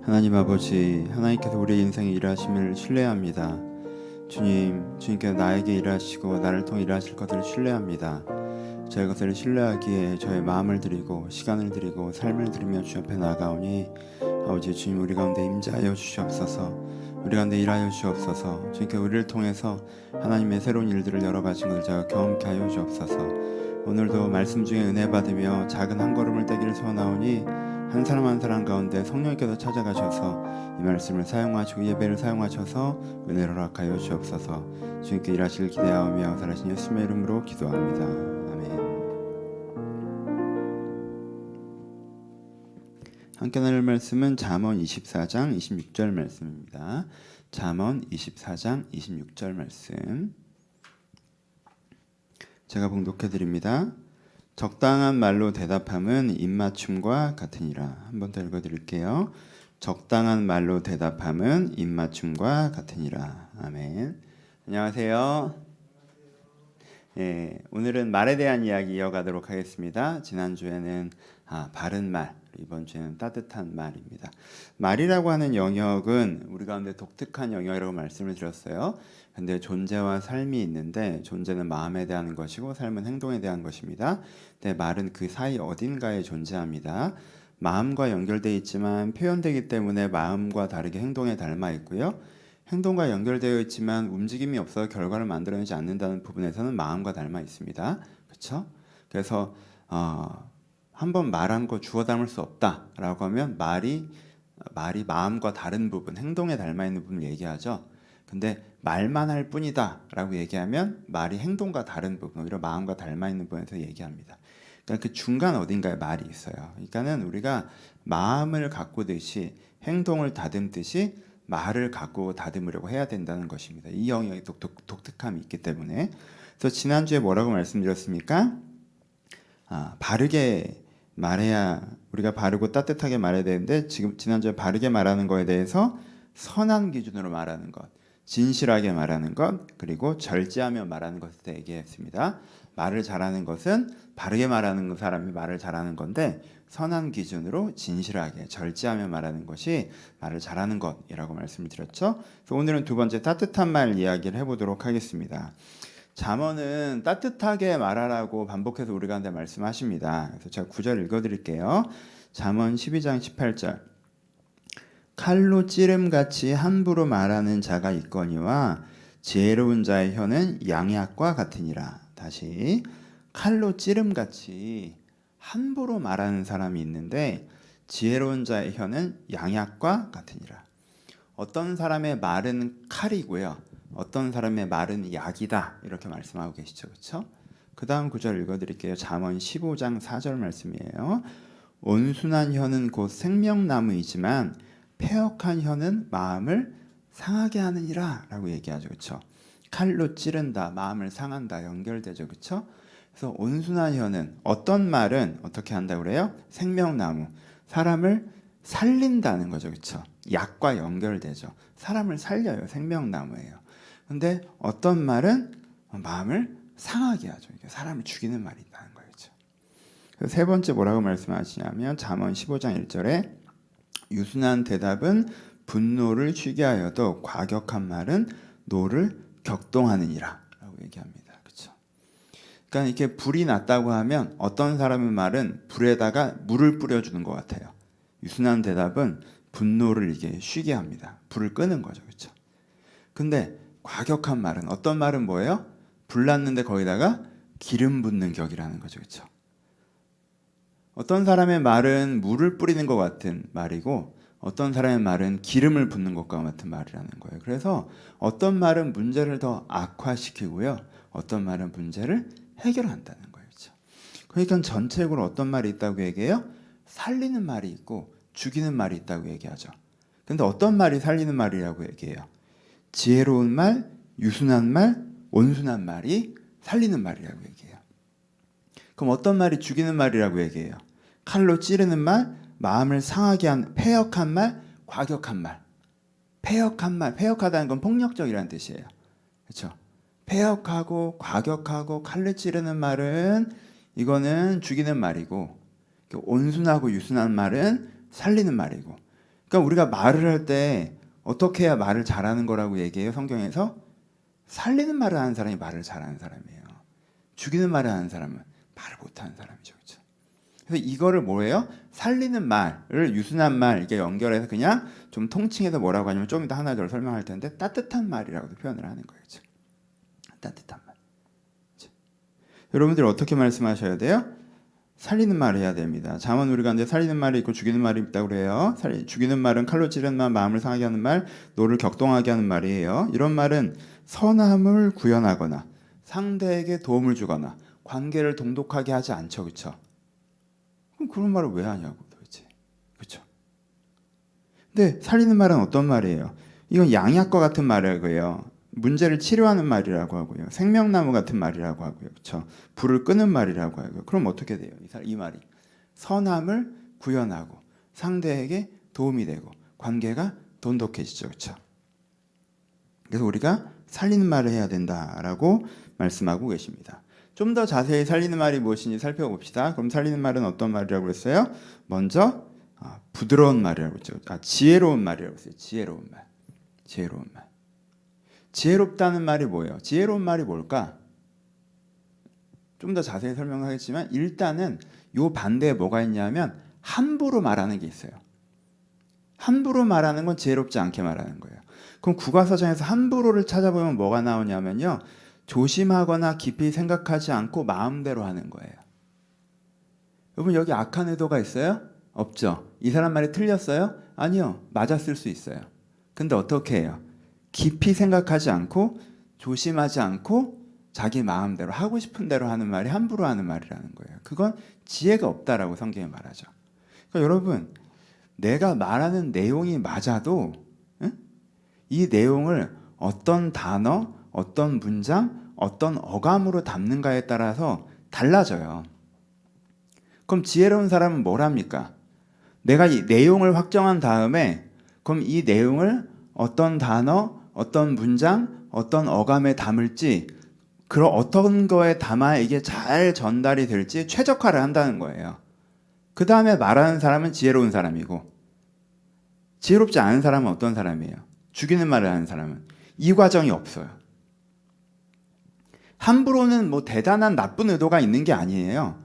하나님 아버지, 하나님께서 우리의 인생에 일하심을 신뢰합니다. 주님께서 나에게 일하시고 나를 통해 일하실 것을 신뢰합니다. 저희 것을 신뢰하기에 저의 마음을 드리고 시간을 드리고 삶을 드리며 주 앞에 나아가오니 아버지 주님, 우리 가운데 임재하여 주시옵소서. 우리 가운데 일하여 주옵소서. 주님께 우리를 통해서 하나님의 새로운 일들을 여러 가지 것을 제가 경험케 하여 주옵소서. 오늘도 말씀 중에 은혜 받으며 작은 한 걸음을 떼기를 소원하오니 한 사람 한 사람 가운데 성령께서 찾아가셔서 이 말씀을 사용하시고 예배를 사용하셔서 은혜를 허락하여 주옵소서. 주님께 일하시길 기대하오며 살아신 예수님의 이름으로 기도합니다. 아멘. 함께 나눌 말씀은 잠언 24장 26절 말씀입니다. 잠언 24장 26절 말씀 제가 봉독해 드립니다. 적당한 말로 대답함은 입맞춤과 같으니라. 한 번 더 읽어드릴게요. 적당한 말로 대답함은 입맞춤과 같으니라. 아멘. 안녕하세요. 오늘은 말에 대한 이야기 이어가도록 하겠습니다. 지난주에는 바른 말, 이번 주에는 따뜻한 말입니다. 말이라고 하는 영역은 우리 가운데 독특한 영역이라고 말씀을 드렸어요. 근데 존재와 삶이 있는데 존재는 마음에 대한 것이고 삶은 행동에 대한 것입니다. 근데 말은 그 사이 어딘가에 존재합니다. 마음과 연결되어 있지만 표현되기 때문에 마음과 다르게 행동에 닮아 있고요. 행동과 연결되어 있지만 움직임이 없어 결과를 만들어내지 않는다는 부분에서는 마음과 닮아 있습니다. 그렇죠? 그래서 한번 말한 거 주워 담을 수 없다라고 하면 말이 마음과 다른 부분, 행동에 닮아 있는 부분을 얘기하죠. 근데 말만 할 뿐이다 라고 얘기하면 말이 행동과 다른 부분, 오히려 마음과 닮아 있는 부분에서 얘기합니다. 그러니까 그 중간 어딘가에 말이 있어요. 그러니까는 우리가 마음을 가꾸듯이 행동을 다듬듯이 말을 갖고 다듬으려고 해야 된다는 것입니다. 이 영역이 독특함이 있기 때문에. 그래서 지난주에 뭐라고 말씀드렸습니까? 바르게 말해야, 우리가 바르고 따뜻하게 말해야 되는데 지난주에 바르게 말하는 거에 대해서 선한 기준으로 말하는 것, 진실하게 말하는 것, 그리고 절제하며 말하는 것에 대해 얘기했습니다. 말을 잘하는 것은 바르게 말하는 사람이 말을 잘하는 건데 선한 기준으로 진실하게 절제하며 말하는 것이 말을 잘하는 것이라고 말씀을 드렸죠. 그래서 오늘은 두 번째 따뜻한 말 이야기를 해보도록 하겠습니다. 잠언은 따뜻하게 말하라고 반복해서 우리 가운데 말씀하십니다. 그래서 제가 9절 읽어드릴게요. 잠언 12장 18절. 칼로 찌름같이 함부로 말하는 자가 있거니와 지혜로운 자의 혀는 양약과 같으니라. 다시, 칼로 찌름같이 함부로 말하는 사람이 있는데 지혜로운 자의 혀는 양약과 같으니라. 어떤 사람의 말은 칼이고요, 어떤 사람의 말은 약이다, 이렇게 말씀하고 계시죠. 그렇죠? 그 다음 구절 읽어드릴게요. 잠언 15장 4절 말씀이에요. 온순한 혀는 곧 생명나무이지만 패역한 혀는 마음을 상하게 하느니라 라고 얘기하죠. 그렇죠? 칼로 찌른다, 마음을 상한다, 연결되죠. 그렇죠? 그래서 온순한 혀는, 어떤 말은 어떻게 한다고 그래요? 생명나무, 사람을 살린다는 거죠. 그렇죠? 약과 연결되죠. 사람을 살려요. 생명나무예요. 근데 어떤 말은 마음을 상하게 하죠. 사람을 죽이는 말이 있다는 거예요. 그렇죠? 세 번째 뭐라고 말씀하시냐면 잠언 15장 1절에 유순한 대답은 분노를 쉬게 하여도 과격한 말은 노를 격동하느니라 라고 얘기합니다. 그렇죠? 그러니까 이렇게 불이 났다고 하면 어떤 사람의 말은 불에다가 물을 뿌려주는 것 같아요. 유순한 대답은 분노를 이게 쉬게 합니다. 불을 끄는 거죠. 그렇죠? 근데 과격한 말은, 어떤 말은 뭐예요? 불 났는데 거기다가 기름 붓는 격이라는 거죠. 그렇죠? 어떤 사람의 말은 물을 뿌리는 것 같은 말이고 어떤 사람의 말은 기름을 붓는 것과 같은 말이라는 거예요. 그래서 어떤 말은 문제를 더 악화시키고요, 어떤 말은 문제를 해결한다는 거예요. 그렇죠? 그러니까 전체적으로 어떤 말이 있다고 얘기해요? 살리는 말이 있고 죽이는 말이 있다고 얘기하죠. 근데 어떤 말이 살리는 말이라고 얘기해요? 지혜로운 말, 유순한 말, 온순한 말이 살리는 말이라고 얘기해요. 그럼 어떤 말이 죽이는 말이라고 얘기해요? 칼로 찌르는 말, 마음을 상하게 한 패역한 말, 과격한 말. 패역한 말, 패역하다는 건 폭력적이라는 뜻이에요. 그렇죠? 패역하고 과격하고 칼로 찌르는 말은 이거는 죽이는 말이고, 온순하고 유순한 말은 살리는 말이고, 그러니까 우리가 말을 할 때 어떻게 해야 말을 잘하는 거라고 얘기해요? 성경에서 살리는 말을 하는 사람이 말을 잘하는 사람이에요. 죽이는 말을 하는 사람은 말을 못하는 사람이죠. 그렇죠? 그래서 이거를 뭐예요? 살리는 말을 유순한 말 이렇게 연결해서 그냥 좀 통칭해서 뭐라고 하냐면 좀 이따 하나 더 설명할 텐데 따뜻한 말이라고도 표현을 하는 거예요. 그렇죠? 따뜻한 말. 그렇죠? 여러분들 어떻게 말씀하셔야 돼요? 살리는 말을 해야 됩니다. 잠언 우리가 이제 살리는 말이 있고 죽이는 말이 있다고 그래요. 죽이는 말은 칼로 찌르는 말, 마음을 상하게 하는 말, 노를 격동하게 하는 말이에요. 이런 말은 선함을 구현하거나 상대에게 도움을 주거나 관계를 동독하게 하지 않죠. 그렇죠? 그럼 그런 말을 왜 하냐고 도대체. 그렇죠? 근데 살리는 말은 어떤 말이에요? 이건 양약과 같은 말이고요. 문제를 치료하는 말이라고 하고요. 생명나무 같은 말이라고 하고요. 그렇죠? 불을 끄는 말이라고 하고요. 그럼 어떻게 돼요? 이 말이 선함을 구현하고 상대에게 도움이 되고 관계가 돈독해지죠. 그렇죠? 그래서 우리가 살리는 말을 해야 된다라고 말씀하고 계십니다. 좀 더 자세히 살리는 말이 무엇인지 살펴봅시다. 그럼 살리는 말은 어떤 말이라고 했어요? 먼저 부드러운 말이라고 했죠. 지혜로운 말이라고 했어요. 지혜로운 말. 지혜로운 말. 지혜롭다는 말이 뭐예요? 지혜로운 말이 뭘까? 좀 더 자세히 설명하겠지만 일단은 요 반대에 뭐가 있냐면 함부로 말하는 게 있어요. 함부로 말하는 건 지혜롭지 않게 말하는 거예요. 그럼 국어사전에서 함부로를 찾아보면 뭐가 나오냐면요. 조심하거나 깊이 생각하지 않고 마음대로 하는 거예요. 여러분 여기 악한 의도가 있어요? 없죠. 이 사람 말이 틀렸어요? 아니요. 맞았을 수 있어요. 근데 어떻게 해요? 깊이 생각하지 않고 조심하지 않고 자기 마음대로 하고 싶은 대로 하는 말이 함부로 하는 말이라는 거예요. 그건 지혜가 없다라고 성경에 말하죠. 그러니까 여러분 내가 말하는 내용이 맞아도 이 내용을 어떤 단어, 어떤 문장, 어떤 어감으로 담는가에 따라서 달라져요. 그럼 지혜로운 사람은 뭘 합니까? 내가 이 내용을 확정한 다음에 그럼 이 내용을 어떤 단어, 어떤 문장, 어떤 어감에 담을지 그런 어떤 거에 담아 이게 잘 전달이 될지 최적화를 한다는 거예요. 그 다음에 말하는 사람은 지혜로운 사람이고 지혜롭지 않은 사람은 어떤 사람이에요? 죽이는 말을 하는 사람은 이 과정이 없어요. 함부로는 뭐 대단한 나쁜 의도가 있는 게 아니에요.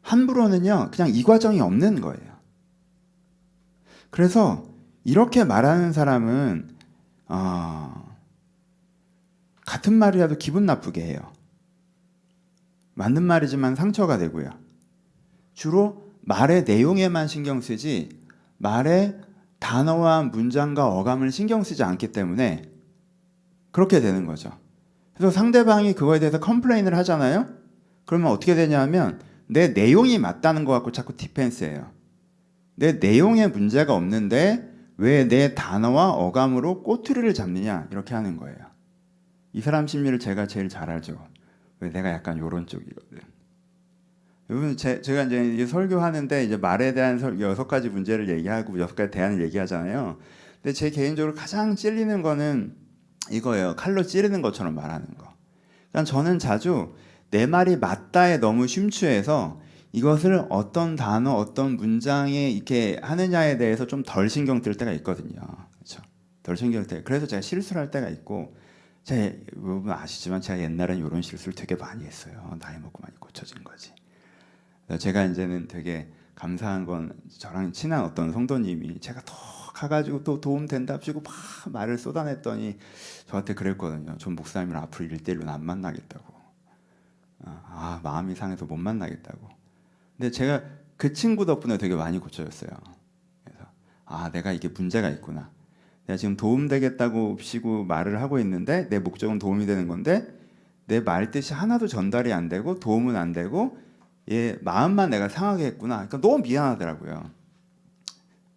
함부로는요 그냥 이 과정이 없는 거예요. 그래서 이렇게 말하는 사람은 같은 말이라도 기분 나쁘게 해요. 맞는 말이지만 상처가 되고요. 주로 말의 내용에만 신경 쓰지 말의 단어와 문장과 어감을 신경 쓰지 않기 때문에 그렇게 되는 거죠. 그래서 상대방이 그거에 대해서 컴플레인을 하잖아요. 그러면 어떻게 되냐면 내 내용이 맞다는 것 같고 자꾸 디펜스해요. 내 내용에 문제가 없는데 왜 내 단어와 어감으로 꼬투리를 잡느냐 이렇게 하는 거예요. 이 사람 심리를 제가 제일 잘 알죠. 왜 내가 약간 요런 쪽이거든. 여러분 제가 이제 설교하는데 이제 말에 대한 6가지 문제를 얘기하고 6가지 대안을 얘기하잖아요. 근데 제 개인적으로 가장 찔리는 거는 이거예요. 칼로 찌르는 것처럼 말하는 거. 그러니까 저는 자주 내 말이 맞다에 너무 심취해서 이것을 어떤 단어, 어떤 문장에 이렇게 하느냐에 대해서 좀 덜 신경 쓸 때가 있거든요. 그렇죠? 덜 신경 쓸 때. 그래서 제가 실수를 할 때가 있고, 여러분 아시지만 제가 옛날엔 이런 실수를 되게 많이 했어요. 나이 먹고 많이 고쳐진 거지. 제가 이제는 되게 감사한 건 저랑 친한 어떤 성도님이 제가 더 가가지고 또 도움 된답시고 막 말을 쏟아냈더니 저한테 그랬거든요. 전 목사님을 앞으로 1대1로는 안 만나겠다고. 마음이 상해서 못 만나겠다고. 근데 제가 그 친구 덕분에 되게 많이 고쳐졌어요. 그래서 내가 이게 문제가 있구나. 내가 지금 도움되겠다고 시고 말을 하고 있는데 내 목적은 도움이 되는 건데 내 말뜻이 하나도 전달이 안 되고 도움은 안 되고 얘 마음만 내가 상하게 했구나. 그러니까 너무 미안하더라고요.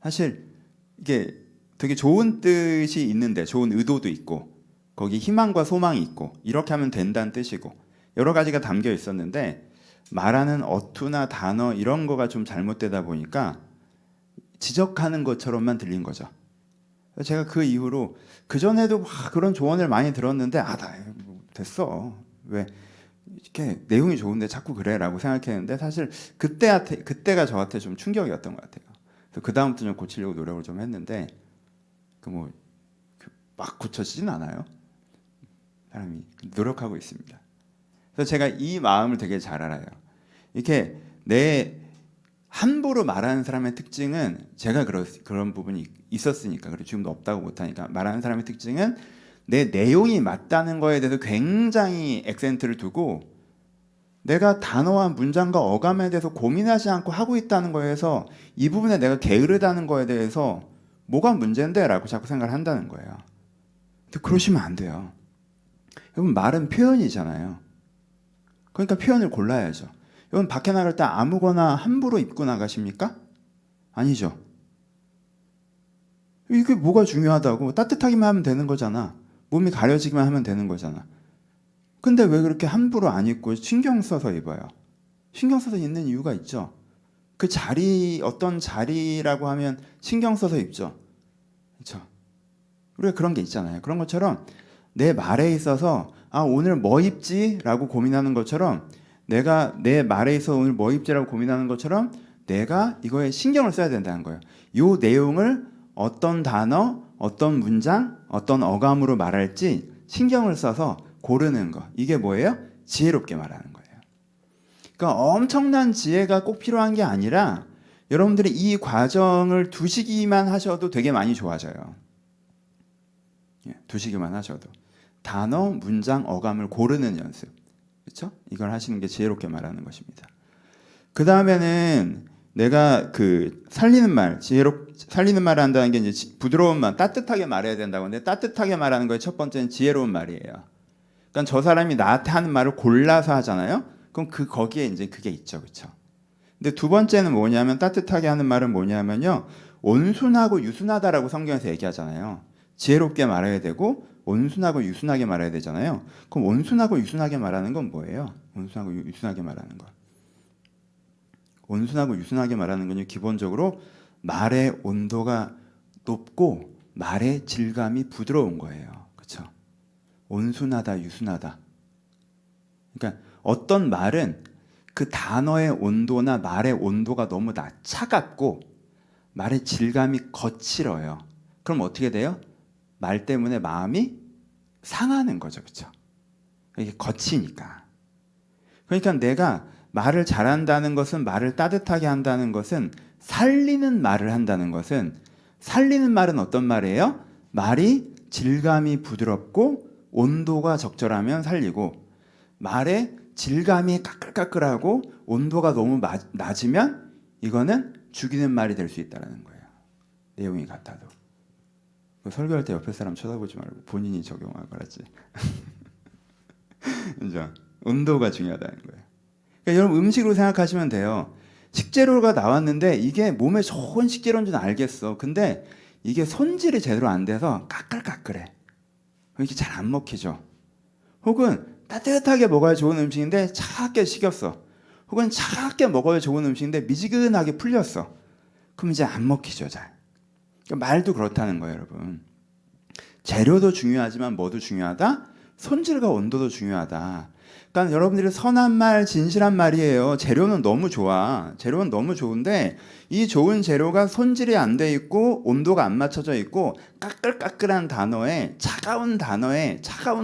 사실 이게 되게 좋은 뜻이 있는데 좋은 의도도 있고 거기 희망과 소망이 있고 이렇게 하면 된다는 뜻이고 여러 가지가 담겨 있었는데 말하는 어투나 단어 이런 거가 좀 잘못되다 보니까 지적하는 것처럼만 들린 거죠. 제가 그 이후로 그전에도 막 그런 조언을 많이 들었는데 나 됐어. 왜 이렇게 내용이 좋은데 자꾸 그래라고 생각했는데 사실 그때가 저한테 좀 충격이었던 것 같아요. 그래서 그 다음부터 좀 고치려고 노력을 좀 했는데 막 고쳐지진 않아요. 사람이 노력하고 있습니다. 그래서 제가 이 마음을 되게 잘 알아요. 이렇게 내 함부로 말하는 사람의 특징은 제가 그런 부분이 있었으니까, 그리고 지금도 없다고 못하니까, 말하는 사람의 특징은 내 내용이 맞다는 거에 대해서 굉장히 액센트를 두고 내가 단어와 문장과 어감에 대해서 고민하지 않고 하고 있다는 거에서 이 부분에 내가 게으르다는 거에 대해서 뭐가 문제인데? 라고 자꾸 생각을 한다는 거예요. 근데 그러시면 안 돼요. 여러분, 말은 표현이잖아요. 그러니까 표현을 골라야죠. 여러분, 밖에 나갈 때 아무거나 함부로 입고 나가십니까? 아니죠. 이게 뭐가 중요하다고? 따뜻하기만 하면 되는 거잖아. 몸이 가려지기만 하면 되는 거잖아. 근데 왜 그렇게 함부로 안 입고 신경 써서 입어요? 신경 써서 입는 이유가 있죠. 그 자리, 어떤 자리라고 하면 신경 써서 입죠. 그렇죠? 우리가 그런 게 있잖아요. 그런 것처럼 내 말에 있어서 오늘 뭐 입지? 라고 고민하는 것처럼, 내가 내 말에 있어서 오늘 뭐 입지라고 고민하는 것처럼 내가 이거에 신경을 써야 된다는 거예요. 이 내용을 어떤 단어, 어떤 문장, 어떤 어감으로 말할지 신경을 써서 고르는 거. 이게 뭐예요? 지혜롭게 말하는 거예요. 그러니까 엄청난 지혜가 꼭 필요한 게 아니라 여러분들이 이 과정을 두시기만 하셔도 되게 많이 좋아져요. 두시기만 하셔도. 단어, 문장, 어감을 고르는 연습. 그렇죠? 이걸 하시는 게 지혜롭게 말하는 것입니다. 그 다음에는 내가 살리는 말, 살리는 말을 한다는 게 이제 부드러운 말, 따뜻하게 말해야 된다고 하는데, 따뜻하게 말하는 거의 첫 번째는 지혜로운 말이에요. 그러니까 저 사람이 나한테 하는 말을 골라서 하잖아요. 그럼 거기에 이제 그게 있죠, 그렇죠? 근데 두 번째는 뭐냐면, 따뜻하게 하는 말은 뭐냐면요, 온순하고 유순하다라고 성경에서 얘기하잖아요. 지혜롭게 말해야 되고 온순하고 유순하게 말해야 되잖아요. 그럼 온순하고 유순하게 말하는 건 뭐예요? 온순하고 유순하게 말하는 건. 온순하고 유순하게 말하는 건요, 기본적으로 말의 온도가 높고 말의 질감이 부드러운 거예요. 그렇죠? 온순하다, 유순하다. 그러니까 어떤 말은 그 단어의 온도나 말의 온도가 너무 차갑고 말의 질감이 거칠어요. 그럼 어떻게 돼요? 말 때문에 마음이 상하는 거죠. 그렇죠? 이게 거치니까. 그러니까 내가 말을 잘한다는 것은, 말을 따뜻하게 한다는 것은, 살리는 말을 한다는 것은, 살리는 말은 어떤 말이에요? 말이 질감이 부드럽고 온도가 적절하면 살리고, 말의 질감이 까끌까끌하고 온도가 너무 낮으면 이거는 죽이는 말이 될 수 있다는 거예요. 내용이 같아도. 설교할 때 옆에 사람 쳐다보지 말고 본인이 적용할 거라지. 그죠? 온도가 중요하다는 거예요. 그러니까 여러분, 음식으로 생각하시면 돼요. 식재료가 나왔는데 이게 몸에 좋은 식재료인 줄 알겠어. 근데 이게 손질이 제대로 안 돼서 까끌까끌해. 이렇게 잘 안 먹히죠. 혹은 따뜻하게 먹어야 좋은 음식인데 차갑게 식였어. 혹은 차갑게 먹어야 좋은 음식인데 미지근하게 풀렸어. 그럼 이제 안 먹히죠, 잘. 그러니까 말도 그렇다는 거예요, 여러분. 재료도 중요하지만 뭐도 중요하다? 손질과 온도도 중요하다. 그러니까 여러분들이 선한 말, 진실한 말이에요. 재료는 너무 좋아. 재료는 너무 좋은데 이 좋은 재료가 손질이 안 돼 있고 온도가 안 맞춰져 있고 까끌까끌한 단어에, 차가운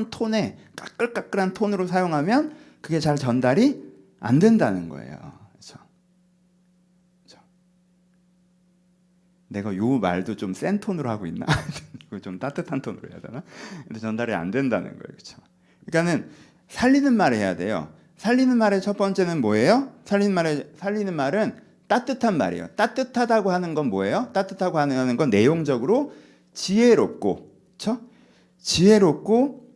톤에 까끌까끌한 톤으로 사용하면 그게 잘 전달이 안 된다는 거예요. 그렇죠? 내가 요 말도 좀 센 톤으로 하고 있나? 이거 좀 따뜻한 톤으로 해야 되나? 근데 전달이 안 된다는 거예요. 그렇죠? 그러니까는 살리는 말을 해야 돼요. 살리는 말의 첫 번째는 뭐예요? 살리는 말은 따뜻한 말이에요. 따뜻하다고 하는 건 뭐예요? 따뜻하고 하는 건 내용적으로 지혜롭고, 그렇죠? 지혜롭고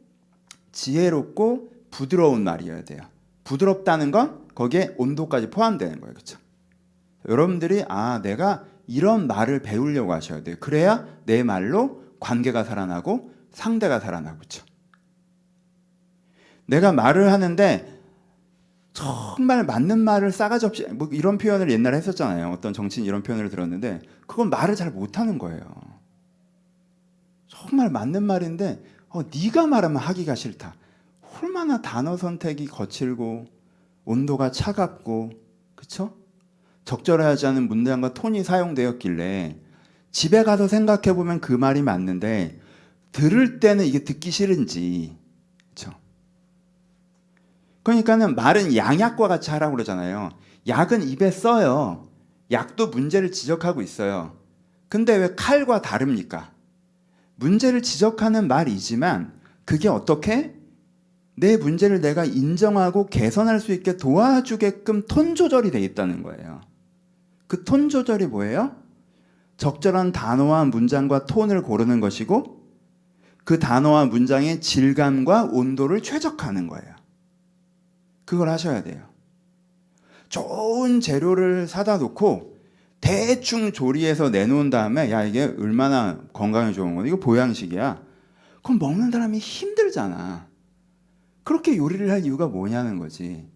부드러운 말이어야 돼요. 부드럽다는 건 거기에 온도까지 포함되는 거예요. 그렇죠? 여러분들이 내가 이런 말을 배우려고 하셔야 돼요. 그래야 내 말로 관계가 살아나고 상대가 살아나고. 그렇죠? 내가 말을 하는데 정말 맞는 말을 싸가지 없이, 뭐 이런 표현을 옛날에 했었잖아요. 어떤 정치인 이런 표현을 들었는데 그건 말을 잘 못하는 거예요. 정말 맞는 말인데 네가 말하면 하기가 싫다. 얼마나 단어 선택이 거칠고 온도가 차갑고, 그렇죠? 적절하지 않은 문장과 톤이 사용되었길래 집에 가서 생각해 보면 그 말이 맞는데 들을 때는 이게 듣기 싫은지. 그렇죠? 그러니까는 말은 양약과 같이 하라고 그러잖아요. 약은 입에 써요. 약도 문제를 지적하고 있어요. 근데 왜 칼과 다릅니까? 문제를 지적하는 말이지만 그게 어떻게 내 문제를 내가 인정하고 개선할 수 있게 도와주게끔 톤 조절이 돼 있다는 거예요. 그 톤 조절이 뭐예요? 적절한 단어와 문장과 톤을 고르는 것이고 그 단어와 문장의 질감과 온도를 최적화하는 거예요. 그걸 하셔야 돼요. 좋은 재료를 사다 놓고 대충 조리해서 내놓은 다음에 야 이게 얼마나 건강에 좋은 거야. 이거 보양식이야. 그럼 먹는 사람이 힘들잖아. 그렇게 요리를 할 이유가 뭐냐는 거지.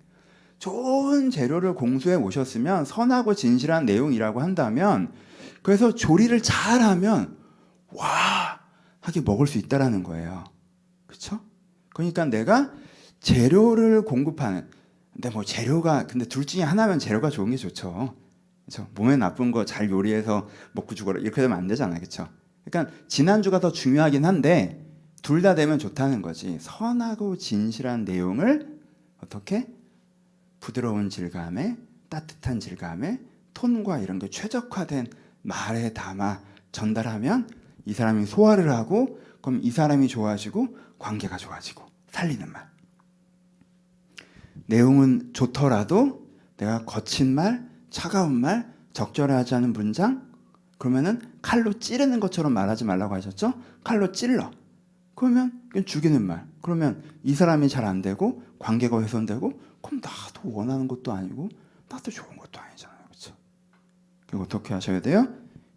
좋은 재료를 공수해 오셨으면 선하고 진실한 내용이라고 한다면 그래서 조리를 잘하면 와 하게 먹을 수 있다라는 거예요. 그렇죠? 그러니까 내가 재료를 공급하는 근데 뭐 재료가 근데 둘 중에 하나면 재료가 좋은 게 좋죠. 그렇죠? 몸에 나쁜 거 잘 요리해서 먹고 죽어라 이렇게 되면 안 되잖아요. 그렇죠? 그러니까 지난주가 더 중요하긴 한데 둘 다 되면 좋다는 거지. 선하고 진실한 내용을 어떻게 부드러운 질감에 따뜻한 질감에 톤과 이런 게 최적화된 말에 담아 전달하면 이 사람이 소화를 하고 그럼 이 사람이 좋아지고 관계가 좋아지고 살리는 말. 내용은 좋더라도 내가 거친 말, 차가운 말, 적절하지 않은 문장 그러면은 칼로 찌르는 것처럼 말하지 말라고 하셨죠? 칼로 찔러. 그러면 죽이는 말. 그러면 이 사람이 잘 안 되고 관계가 훼손되고 그럼 나도 원하는 것도 아니고 나도 좋은 것도 아니잖아요. 그렇죠? 그리고 어떻게 하셔야 돼요?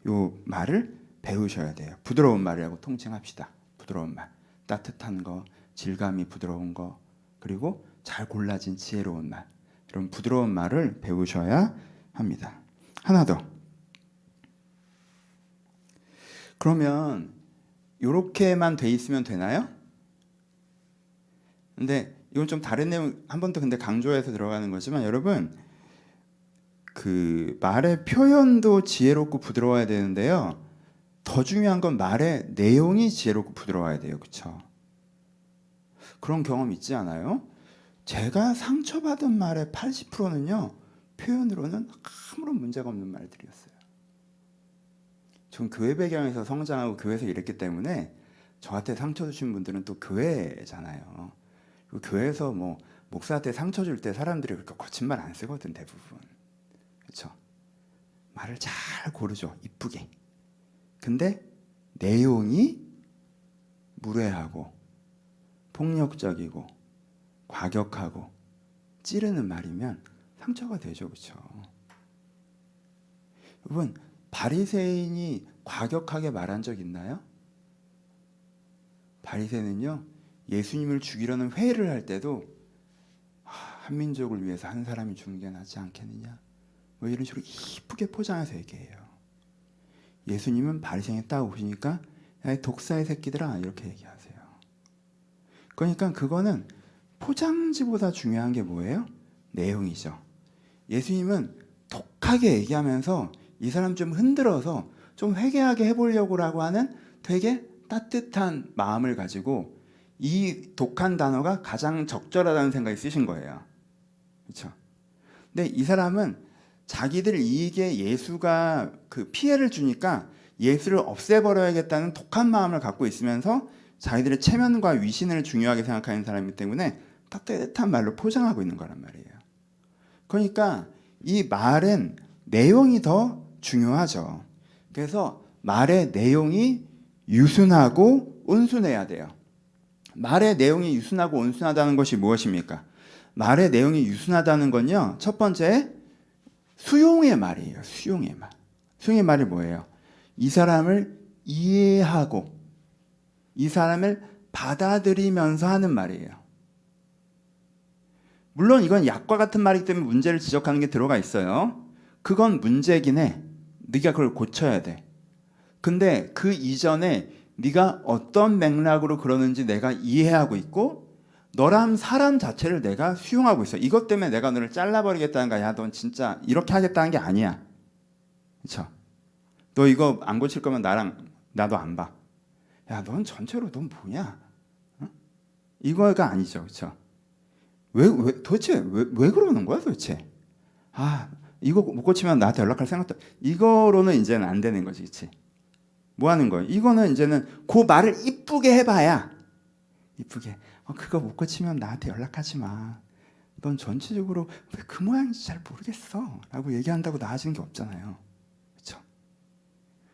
요 말을 배우셔야 돼요. 부드러운 말이라고 통칭합시다. 부드러운 말. 따뜻한 거, 질감이 부드러운 거, 그리고 잘 골라진 지혜로운 말. 이런 부드러운 말을 배우셔야 합니다. 하나 더. 그러면 이렇게만 돼 있으면 되나요? 근데 이건 좀 다른 내용 한 번 더 근데 강조해서 들어가는 거지만 여러분 그 말의 표현도 지혜롭고 부드러워야 되는데요. 더 중요한 건 말의 내용이 지혜롭고 부드러워야 돼요. 그렇죠? 그런 경험 있지 않아요? 제가 상처받은 말의 80%는요. 표현으로는 아무런 문제가 없는 말들이었어요. 전 교회 배경에서 성장하고 교회에서 이랬기 때문에 저한테 상처 주신 분들은 또 교회잖아요. 교회에서 뭐 목사한테 상처 줄 때 사람들이 그렇게 거친 말 안 쓰거든 대부분. 그렇죠? 말을 잘 고르죠. 이쁘게. 근데 내용이 무례하고 폭력적이고 과격하고 찌르는 말이면 상처가 되죠. 그렇죠? 여러분 바리새인이 과격하게 말한 적 있나요? 바리새인은요 예수님을 죽이려는 회의를 할 때도 한민족을 위해서 한 사람이 죽는 게 낫지 않겠느냐 뭐 이런 식으로 이쁘게 포장해서 얘기해요. 예수님은 바리새인에 딱 오시니까 야, 이 독사의 새끼들아 이렇게 얘기하세요. 그러니까 그거는 포장지보다 중요한 게 뭐예요? 내용이죠. 예수님은 독하게 얘기하면서 이 사람 좀 흔들어서 좀 회개하게 해보려고라고 하는 되게 따뜻한 마음을 가지고 이 독한 단어가 가장 적절하다는 생각이 쓰신 거예요. 그렇죠? 근데 이 사람은 자기들 이익에 예수가 그 피해를 주니까 예수를 없애버려야겠다는 독한 마음을 갖고 있으면서 자기들의 체면과 위신을 중요하게 생각하는 사람이기 때문에 따뜻한 말로 포장하고 있는 거란 말이에요. 그러니까 이 말은 내용이 더 중요하죠. 그래서 말의 내용이 유순하고 온순해야 돼요. 말의 내용이 유순하고 온순하다는 것이 무엇입니까? 말의 내용이 유순하다는 건요. 첫 번째 수용의 말이에요. 수용의 말. 수용의 말이 뭐예요? 이 사람을 이해하고 이 사람을 받아들이면서 하는 말이에요. 물론 이건 약과 같은 말이기 때문에 문제를 지적하는 게 들어가 있어요. 그건 문제긴 해. 네가 그걸 고쳐야 돼. 근데 그 이전에 네가 어떤 맥락으로 그러는지 내가 이해하고 있고 너란 사람 자체를 내가 수용하고 있어. 이것 때문에 내가 너를 잘라버리겠다는 거야. 야, 넌 진짜 이렇게 하겠다는 게 아니야. 그렇죠? 너 이거 안 고칠 거면 나도 안 봐. 야, 넌 전체로 넌 뭐냐? 어? 이거가 아니죠. 그렇죠? 도대체 왜 그러는 거야, 도대체? 아, 이거 못 고치면 나한테 연락할 생각도. 이거로는 이제는 안 되는 거지, 그렇지? 뭐 하는 거야? 이거는 이제는 그 말을 이쁘게 해봐야 이쁘게. 그거 못 고치면 나한테 연락하지 마. 넌 전체적으로 왜 그 모양인지 잘 모르겠어. 라고 얘기한다고 나아지는 게 없잖아요. 그렇죠?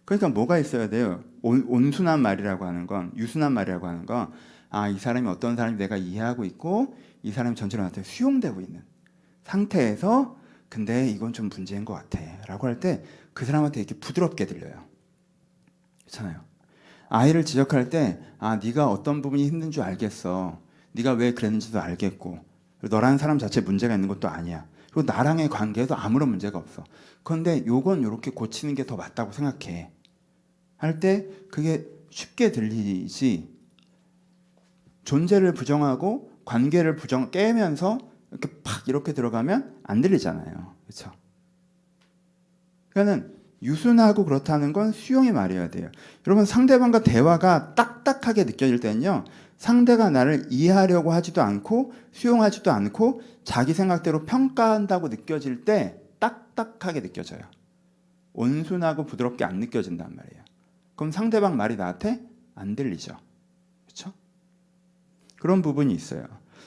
그러니까 뭐가 있어야 돼요? 온순한 말이라고 하는 건, 유순한 말이라고 하는 건, 이 사람이 어떤 사람인지 내가 이해하고 있고 이 사람이 전체로 나한테 수용되고 있는 상태에서 근데 이건 좀 문제인 것 같아 라고 할 때 그 사람한테 이렇게 부드럽게 들려요. 그렇잖아요. 아이를 지적할 때 네가 어떤 부분이 힘든 줄 알겠어. 네가 왜 그랬는지도 알겠고 너라는 사람 자체에 문제가 있는 것도 아니야. 그리고 나랑의 관계에도 아무런 문제가 없어. 그런데 요건 이렇게 고치는 게 더 맞다고 생각해. 할 때 그게 쉽게 들리지 존재를 부정하고 관계를 깨면서 이렇게 팍 이렇게 들어가면 안 들리잖아요. 그렇죠? 그러니까는 유순하고 그렇다는 건 수용의 말이어야 돼요. 여러분 상대방과 대화가 딱딱하게 느껴질 때는요. 상대가 나를 이해하려고 하지도 않고 수용하지도 않고 자기 생각대로 평가한다고 느껴질 때 딱딱하게 느껴져요. 온순하고 부드럽게 안 느껴진단 말이에요. 그럼 상대방 말이 나한테 안 들리죠. 그렇죠? 그런 부분이 있어요.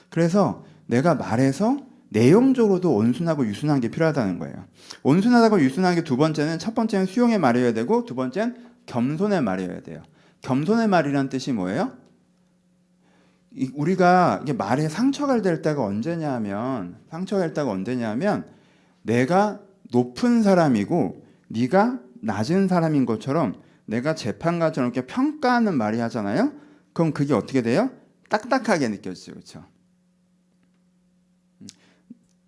그래서 내가 말해서 내용적으로도 온순하고 유순한 게 필요하다는 거예요. 온순하다고 유순한 게 두 번째는 첫 번째는 수용의 말이어야 되고 두 번째는 겸손의 말이어야 돼요. 겸손의 말이란 뜻이 뭐예요? 우리가 이게 말에 상처가 될 때가 언제냐면 내가 높은 사람이고 네가 낮은 사람인 것처럼 내가 재판관처럼 이렇게 평가하는 말이 하잖아요. 그럼 그게 어떻게 돼요? 딱딱하게 느껴지죠. 그렇죠?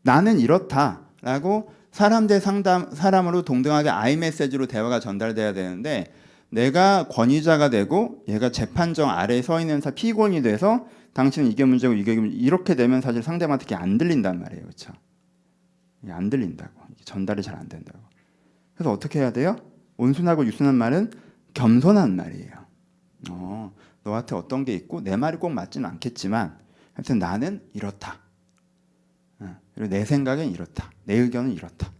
나는 이렇다라고 사람 대 사람으로 동등하게 아이 메시지로 대화가 전달돼야 되는데 내가 권위자가 되고 얘가 재판정 아래에 서 있는 피고인이 돼서 당신은 이게 문제고 이게 문제고 이렇게 되면 사실 상대방한테 이게 안 들린단 말이에요. 그렇죠? 이게 안 들린다고. 이게 전달이 잘 안 된다고. 그래서 어떻게 해야 돼요? 온순하고 유순한 말은 겸손한 말이에요. 너한테 어떤 게 있고 내 말이 꼭 맞지는 않겠지만 하여튼 나는 이렇다. 그리고 내 생각은 이렇다. 내 의견은 이렇다.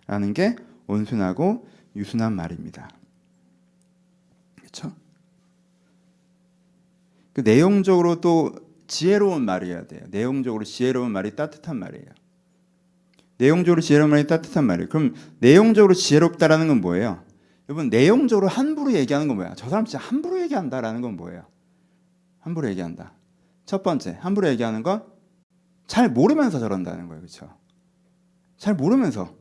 라는 게 온순하고 유순한 말입니다. 그렇죠? 그 내용적으로 또 지혜로운 말이어야 돼요. 내용적으로 지혜로운 말이 따뜻한 말이에요. 내용적으로 지혜로운 말이 따뜻한 말이에요. 그럼 내용적으로 지혜롭다라는 건 뭐예요? 여러분 내용적으로 함부로 얘기하는 건 뭐야? 저 사람 진짜 함부로 얘기한다라는 건 뭐예요? 함부로 얘기한다. 첫 번째 함부로 얘기하는 건 잘 모르면서 저런다는 거예요. 그렇죠? 잘 모르면서.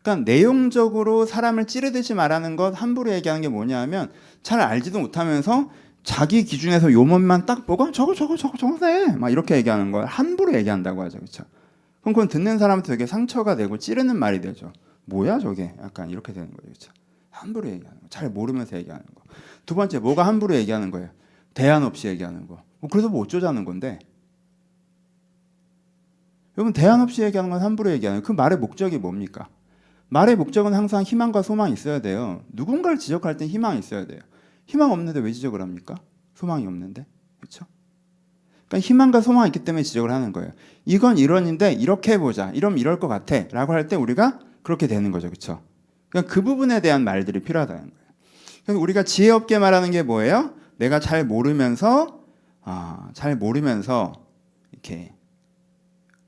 그러니까 내용적으로 사람을 찌르듯이 말하는 것 함부로 얘기하는 게 뭐냐 하면 잘 알지도 못하면서 자기 기준에서 요것만 딱 보고 저거 돼. 막 이렇게 얘기하는 걸 함부로 얘기한다고 하죠. 그렇죠? 그럼 그건 듣는 사람한테 되게 상처가 되고 찌르는 말이 되죠. 뭐야 저게? 약간 이렇게 되는 거예요. 그렇죠? 함부로 얘기하는 거. 잘 모르면서 얘기하는 거. 두 번째 뭐가 함부로 얘기하는 거예요? 대안 없이 얘기하는 거. 그래서 뭐 어쩌자는 건데. 여러분 대안 없이 얘기하는 건 함부로 얘기하는 그 말의 목적이 뭡니까? 말의 목적은 항상 희망과 소망이 있어야 돼요. 누군가를 지적할 때 희망이 있어야 돼요. 희망 없는데 왜 지적을 합니까? 소망이 없는데. 그렇죠? 그러니까 희망과 소망이 있기 때문에 지적을 하는 거예요. 이건 이런인데 이렇게 해보자. 이러면 이럴 것 같아. 라고 할 때 우리가 그렇게 되는 거죠. 그렇죠? 그러니까 그 부분에 대한 말들이 필요하다는 거예요. 그래서 우리가 지혜 없게 말하는 게 뭐예요? 내가 잘 모르면서 이렇게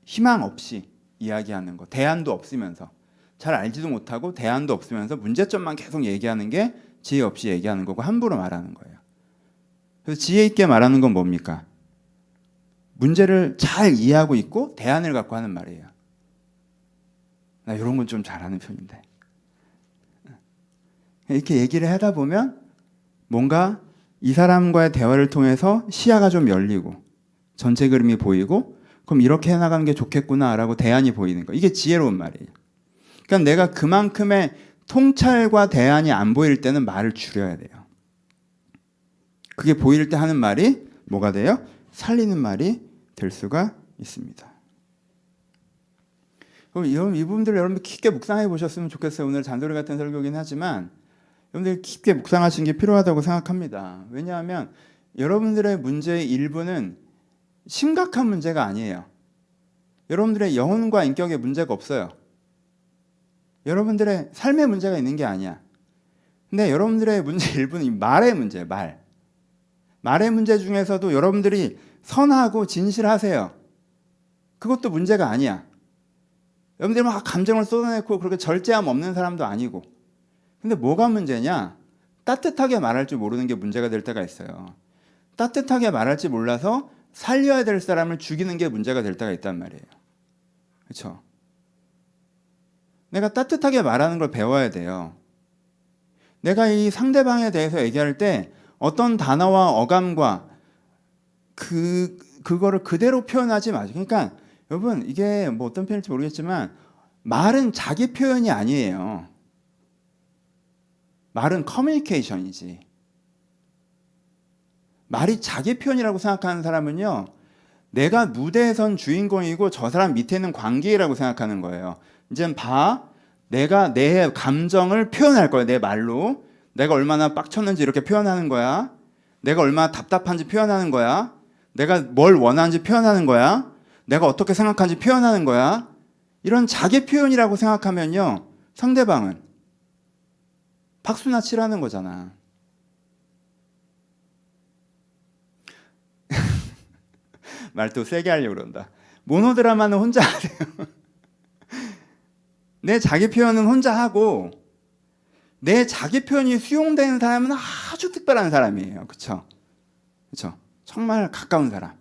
희망 없이 이야기하는 거. 대안도 없으면서. 잘 알지도 못하고 대안도 없으면서 문제점만 계속 얘기하는 게 지혜 없이 얘기하는 거고 함부로 말하는 거예요. 그래서 지혜 있게 말하는 건 뭡니까? 문제를 잘 이해하고 있고 대안을 갖고 하는 말이에요. 나 이런 건 좀 잘하는 편인데. 이렇게 얘기를 하다 보면 뭔가 이 사람과의 대화를 통해서 시야가 좀 열리고 전체 그림이 보이고 그럼 이렇게 해나가는 게 좋겠구나라고 대안이 보이는 거. 이게 지혜로운 말이에요. 그러니까 내가 그만큼의 통찰과 대안이 안 보일 때는 말을 줄여야 돼요. 그게 보일 때 하는 말이 뭐가 돼요? 살리는 말이 될 수가 있습니다. 그럼 이 부분들 여러분들 깊게 묵상해 보셨으면 좋겠어요. 오늘 잔소리 같은 설교긴 하지만 여러분들 깊게 묵상하시는 게 필요하다고 생각합니다. 왜냐하면 여러분들의 문제의 일부는 심각한 문제가 아니에요. 여러분들의 영혼과 인격에 문제가 없어요. 여러분들의 삶의 문제가 있는 게 아니야. 근데 여러분들의 문제 일부는 이 말의 문제예요. 말의 문제 중에서도 여러분들이 선하고 진실하세요. 그것도 문제가 아니야. 여러분들이 막 감정을 쏟아내고 그렇게 절제함 없는 사람도 아니고. 근데 뭐가 문제냐? 따뜻하게 말할 줄 모르는 게 문제가 될 때가 있어요. 따뜻하게 말할 줄 몰라서 살려야 될 사람을 죽이는 게 문제가 될 때가 있단 말이에요. 그렇죠? 내가 따뜻하게 말하는 걸 배워야 돼요. 내가 이 상대방에 대해서 얘기할 때 어떤 단어와 어감과 그거를 그대로 표현하지 마세요. 그러니까 여러분 이게 뭐 어떤 표현일지 모르겠지만 말은 자기 표현이 아니에요. 말은 커뮤니케이션이지. 말이 자기 표현이라고 생각하는 사람은요, 내가 무대에 선 주인공이고 저 사람 밑에 있는 관객이라고 생각하는 거예요. 이제 내가 내 감정을 표현할 거야. 내 말로. 내가 얼마나 빡쳤는지 이렇게 표현하는 거야. 내가 얼마나 답답한지 표현하는 거야. 내가 뭘 원하는지 표현하는 거야. 내가 어떻게 생각하는지 표현하는 거야. 이런 자기 표현이라고 생각하면요, 상대방은 박수나 치라는 거잖아. 말도 세게 하려고 그런다. 모노드라마는 혼자 하세요. 내 자기 표현은 혼자 하고 내 자기 표현이 수용되는 사람은 아주 특별한 사람이에요. 그렇죠? 그렇죠? 정말 가까운 사람.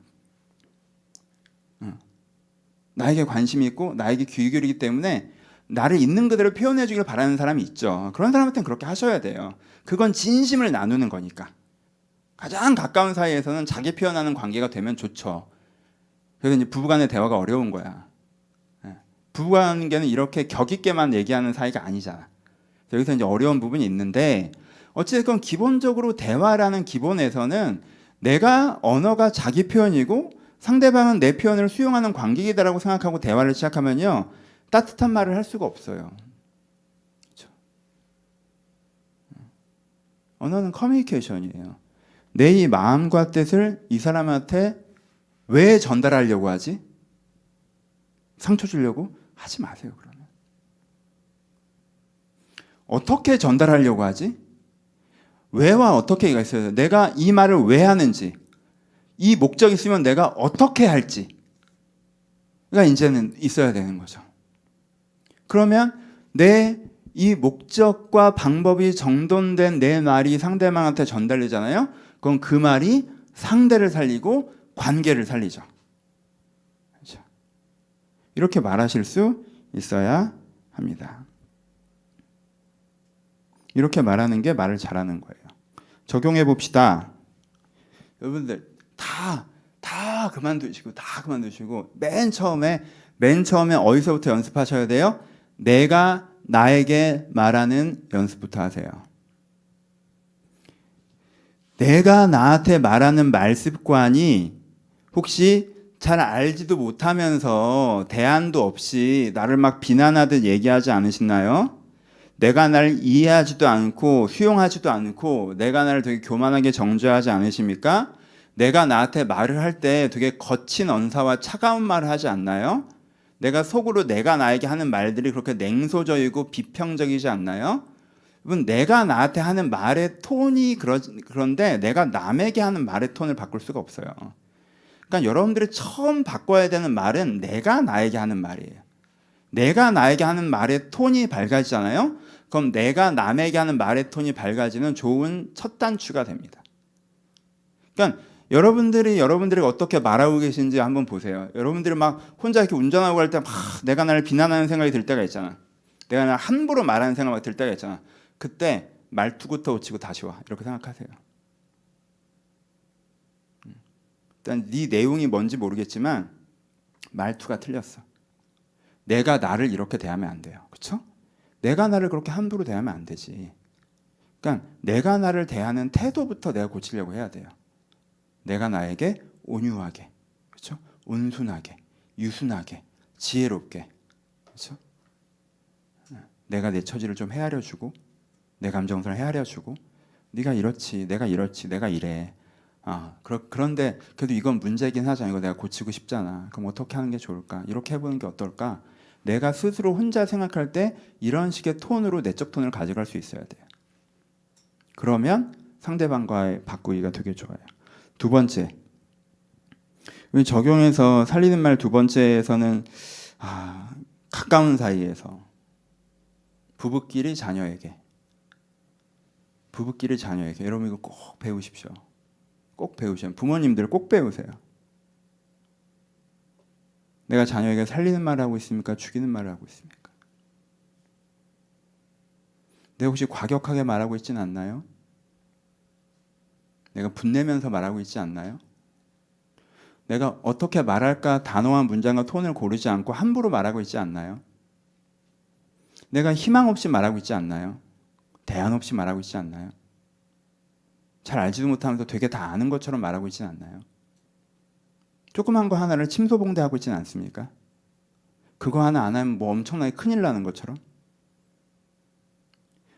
나에게 관심이 있고 나에게 귀 기울이기 때문에 나를 있는 그대로 표현해 주길 바라는 사람이 있죠. 그런 사람한테는 그렇게 하셔야 돼요. 그건 진심을 나누는 거니까. 가장 가까운 사이에서는 자기 표현하는 관계가 되면 좋죠. 그래서 이제 부부간의 대화가 어려운 거야. 부부관계는 이렇게 격 있게만 얘기하는 사이가 아니잖아. 여기서 이제 어려운 부분이 있는데 어쨌든 기본적으로 대화라는 기본에서는 내가 언어가 자기 표현이고 상대방은 내 표현을 수용하는 관객이다라고 생각하고 대화를 시작하면요, 따뜻한 말을 할 수가 없어요. 그렇죠? 언어는 커뮤니케이션이에요. 내 이 마음과 뜻을 이 사람한테 왜 전달하려고 하지? 상처 주려고? 하지 마세요. 그러면 어떻게 전달하려고 하지? 왜와 어떻게가 있어요. 내가 이 말을 왜 하는지, 이 목적이 있으면 내가 어떻게 할지가 이제는 있어야 되는 거죠. 그러면 내 이 목적과 방법이 정돈된 내 말이 상대방한테 전달되잖아요. 그럼 그 말이 상대를 살리고 관계를 살리죠. 그렇죠? 이렇게 말하실 수 있어야 합니다. 이렇게 말하는 게 말을 잘하는 거예요. 적용해 봅시다. 여러분들 다 그만두시고 맨 처음에 어디서부터 연습하셔야 돼요? 내가 나에게 말하는 연습부터 하세요. 내가 나한테 말하는 말 습관이 혹시 잘 알지도 못하면서 대안도 없이 나를 막 비난하듯 얘기하지 않으시나요? 내가 나를 이해하지도 않고 수용하지도 않고 내가 나를 되게 교만하게 정죄하지 않으십니까? 내가 나한테 말을 할 때 되게 거친 언사와 차가운 말을 하지 않나요? 내가 속으로 내가 나에게 하는 말들이 그렇게 냉소적이고 비평적이지 않나요? 여러분, 내가 나한테 하는 말의 톤이 그런데 내가 남에게 하는 말의 톤을 바꿀 수가 없어요. 그러니까 여러분들이 처음 바꿔야 되는 말은 내가 나에게 하는 말이에요. 내가 나에게 하는 말의 톤이 밝아지잖아요. 그럼 내가 남에게 하는 말의 톤이 밝아지는 좋은 첫 단추가 됩니다. 그러니까 여러분들이 어떻게 말하고 계신지 한번 보세요. 여러분들이 막 혼자 이렇게 운전하고 갈 때 막 내가 나를 비난하는 생각이 들 때가 있잖아. 내가 나를 함부로 말하는 생각이 들 때가 있잖아. 그때 말투부터 고치고 다시 와. 이렇게 생각하세요. 일단 네 내용이 뭔지 모르겠지만 말투가 틀렸어. 내가 나를 이렇게 대하면 안 돼요. 그렇죠? 내가 나를 그렇게 함부로 대하면 안 되지. 그러니까 내가 나를 대하는 태도부터 내가 고치려고 해야 돼요. 내가 나에게 온유하게, 그렇죠? 온순하게, 유순하게, 지혜롭게. 그렇죠? 내가 내 처지를 좀 헤아려주고, 내 감정선을 헤아려주고, 네가 이렇지, 내가 이렇지, 내가 이래. 그런데 그래도 이건 문제긴 하잖아. 이거 내가 고치고 싶잖아. 그럼 어떻게 하는 게 좋을까? 이렇게 해보는 게 어떨까? 내가 스스로 혼자 생각할 때 이런 식의 톤으로 내적 톤을 가져갈 수 있어야 돼요. 그러면 상대방과의 바꾸기가 되게 좋아요. 두 번째, 적용해서 살리는 말 두 번째에서는 가까운 사이에서 부부끼리 자녀에게 여러분 이거 꼭 배우십시오. 꼭 배우셔요. 부모님들 꼭 배우세요. 내가 자녀에게 살리는 말을 하고 있습니까? 죽이는 말을 하고 있습니까? 내가 혹시 과격하게 말하고 있지는 않나요? 내가 분내면서 말하고 있지 않나요? 내가 어떻게 말할까 단어와 문장과 톤을 고르지 않고 함부로 말하고 있지 않나요? 내가 희망 없이 말하고 있지 않나요? 대안 없이 말하고 있지 않나요? 잘 알지도 못하면서 되게 다 아는 것처럼 말하고 있지 않나요? 조그만 거 하나를 침소봉대하고 있지는 않습니까? 그거 하나 안 하면 뭐 엄청나게 큰일 나는 것처럼.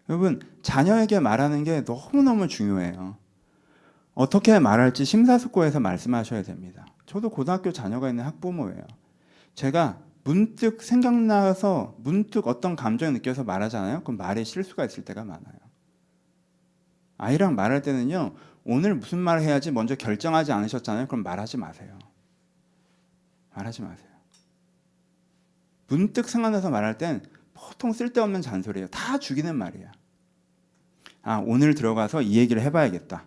여러분, 자녀에게 말하는 게 너무너무 중요해요. 어떻게 말할지 심사숙고해서 말씀하셔야 됩니다. 저도 고등학교 자녀가 있는 학부모예요. 제가 문득 생각나서 문득 어떤 감정을 느껴서 말하잖아요. 그럼 말에 실수가 있을 때가 많아요. 아이랑 말할 때는요, 오늘 무슨 말을 해야지 먼저 결정하지 않으셨잖아요. 그럼 말하지 마세요. 말하지 마세요. 문득 생각나서 말할 땐 보통 쓸데없는 잔소리예요. 다 죽이는 말이야. 오늘 들어가서 이 얘기를 해봐야겠다.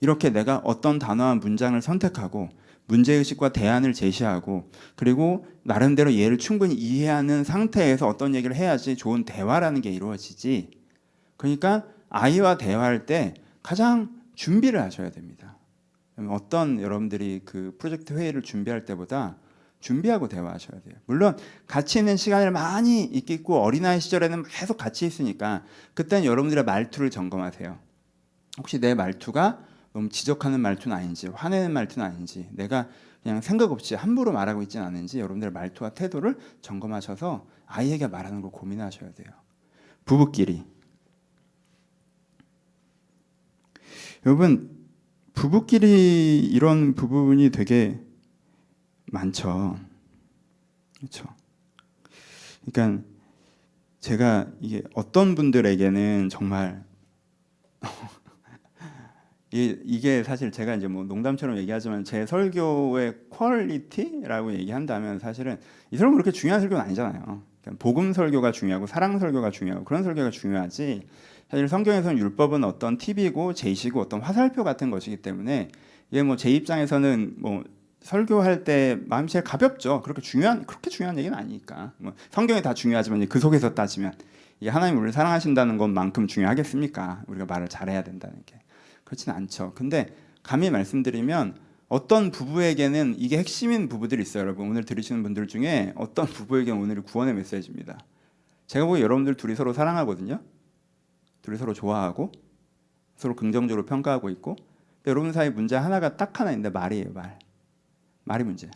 이렇게 내가 어떤 단어와 문장을 선택하고 문제의식과 대안을 제시하고 그리고 나름대로 얘를 충분히 이해하는 상태에서 어떤 얘기를 해야지 좋은 대화라는 게 이루어지지. 그러니까 아이와 대화할 때 가장 준비를 하셔야 됩니다. 어떤 여러분들이 그 프로젝트 회의를 준비할 때보다 준비하고 대화하셔야 돼요. 물론 같이 있는 시간을 많이 있겠고 어린아이 시절에는 계속 같이 있으니까 그때는 여러분들의 말투를 점검하세요. 혹시 내 말투가 너무 지적하는 말투는 아닌지, 화내는 말투는 아닌지, 내가 그냥 생각 없이 함부로 말하고 있지는 않은지 여러분들의 말투와 태도를 점검하셔서 아이에게 말하는 걸 고민하셔야 돼요. 부부끼리. 여러분, 부부끼리 이런 부분이 되게 많죠. 그렇죠? 그러니까 제가 이게 어떤 분들에게는 정말 이게 사실 제가 이제 뭐 농담처럼 얘기하지만 제 설교의 퀄리티라고 얘기한다면 사실은 이 설교 그렇게 중요한 설교는 아니잖아요. 그러니까 복음 설교가 중요하고 사랑 설교가 중요하고 그런 설교가 중요하지. 사실 성경에서는 율법은 어떤 팁이고 제시고 어떤 화살표 같은 것이기 때문에 이게 뭐 제 입장에서는 뭐 설교할 때 마음이 제일 가볍죠. 그렇게 중요한 얘기는 아니니까. 뭐 성경이 다 중요하지만 그 속에서 따지면 이게 하나님 우리를 사랑하신다는 것만큼 중요하겠습니까? 우리가 말을 잘해야 된다는 게. 그렇진 않죠. 근데 감히 말씀드리면 어떤 부부에게는 이게 핵심인 부부들이 있어요. 여러분 오늘 들으시는 분들 중에 어떤 부부에게는 오늘 구원의 메시지입니다. 제가 보기에 여러분들 둘이 서로 사랑하거든요. 둘이 서로 좋아하고 서로 긍정적으로 평가하고 있고 근데 여러분 사이 문제 하나가 딱 하나 있는데 말이에요. 말이 문제야.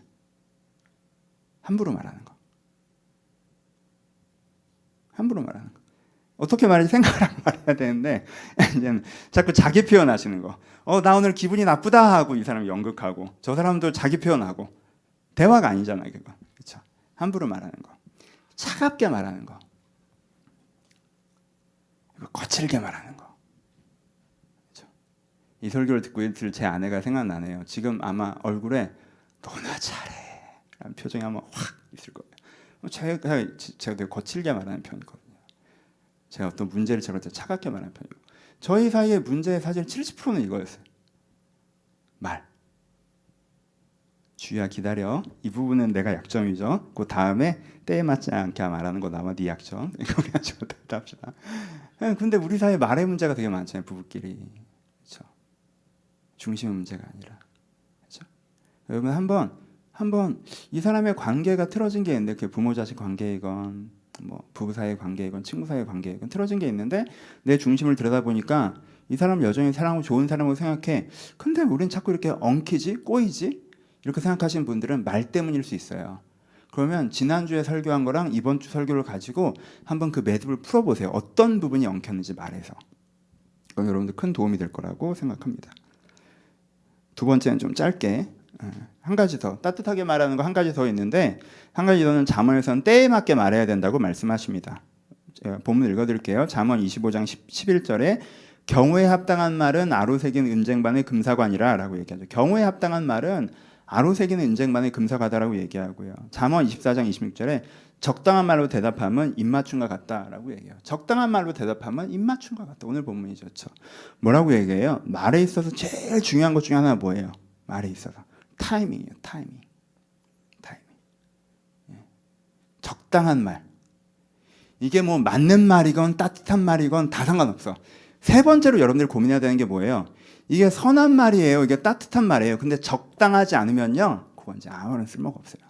함부로 말하는 거. 함부로 말하는 거. 어떻게 말할지 생각을 하고 말해야 되는데 이제는 자꾸 자기 표현하시는 거. 나 오늘 기분이 나쁘다 하고 이 사람 연극하고 저 사람도 자기 표현하고 대화가 아니잖아요. 그거. 그렇죠? 함부로 말하는 거. 차갑게 말하는 거. 거칠게 말하는 거. 그렇죠? 이 설교를 듣고 있을 제 아내가 생각나네요. 지금 아마 얼굴에 너나 잘해 라는 표정이 아마 확 있을 거예요. 제가 되게 거칠게 말하는 편이거든요. 제가 어떤 문제를 제가 차갑게 말하는 편이고 저희 사이의 문제의 사실 70%는 이거였어요. 말. 주희야 기다려. 이 부분은 내가 약점이죠. 그 다음에 때에 맞지 않게 말하는 거 나와 네 약점. 이거 가지고 답시다. 근데 우리 사이에 말의 문제가 되게 많잖아요. 부부끼리. 그렇죠? 중심의 문제가 아니라. 그렇죠? 여러분 한번 이 사람의 관계가 틀어진 게 있는데 그게 부모 자식 관계이건 뭐 부부 사이의 관계이건 친구 사이의 관계이건 틀어진 게 있는데 내 중심을 들여다보니까 이 사람 여전히 사랑하고 좋은 사람으로 생각해. 근데 우린 자꾸 이렇게 엉키지? 꼬이지? 이렇게 생각하시는 분들은 말 때문일 수 있어요. 그러면 지난주에 설교한 거랑 이번 주 설교를 가지고 한번 그 매듭을 풀어보세요. 어떤 부분이 엉켰는지 말해서. 그럼 여러분들 큰 도움이 될 거라고 생각합니다. 두 번째는 좀 짧게 한 가지 더 따뜻하게 말하는 거 한 가지 더 있는데 한 가지 더는 잠언에서는 때에 맞게 말해야 된다고 말씀하십니다. 제가 본문 읽어드릴게요. 잠언 25장 11절에 경우에 합당한 말은 아로새긴 은쟁반의 금사관이라 라고 얘기하죠. 경우에 합당한 말은 아로새긴 은쟁반의 금사과다라고 얘기하고요. 잠언 24장 26절에 적당한 말로 대답하면 입맞춤과 같다라고 얘기해요. 적당한 말로 대답하면 입맞춤과 같다. 오늘 본문이죠. 그렇죠? 뭐라고 얘기해요? 말에 있어서 제일 중요한 것 중에 하나가 뭐예요? 말에 있어서 타이밍이에요. 타이밍. 적당한 말. 이게 뭐 맞는 말이건 따뜻한 말이건 다 상관없어. 세 번째로 여러분들이 고민해야 되는 게 뭐예요? 이게 선한 말이에요. 이게 따뜻한 말이에요. 근데 적당하지 않으면요, 그건 이제 아무런 쓸모가 없어요.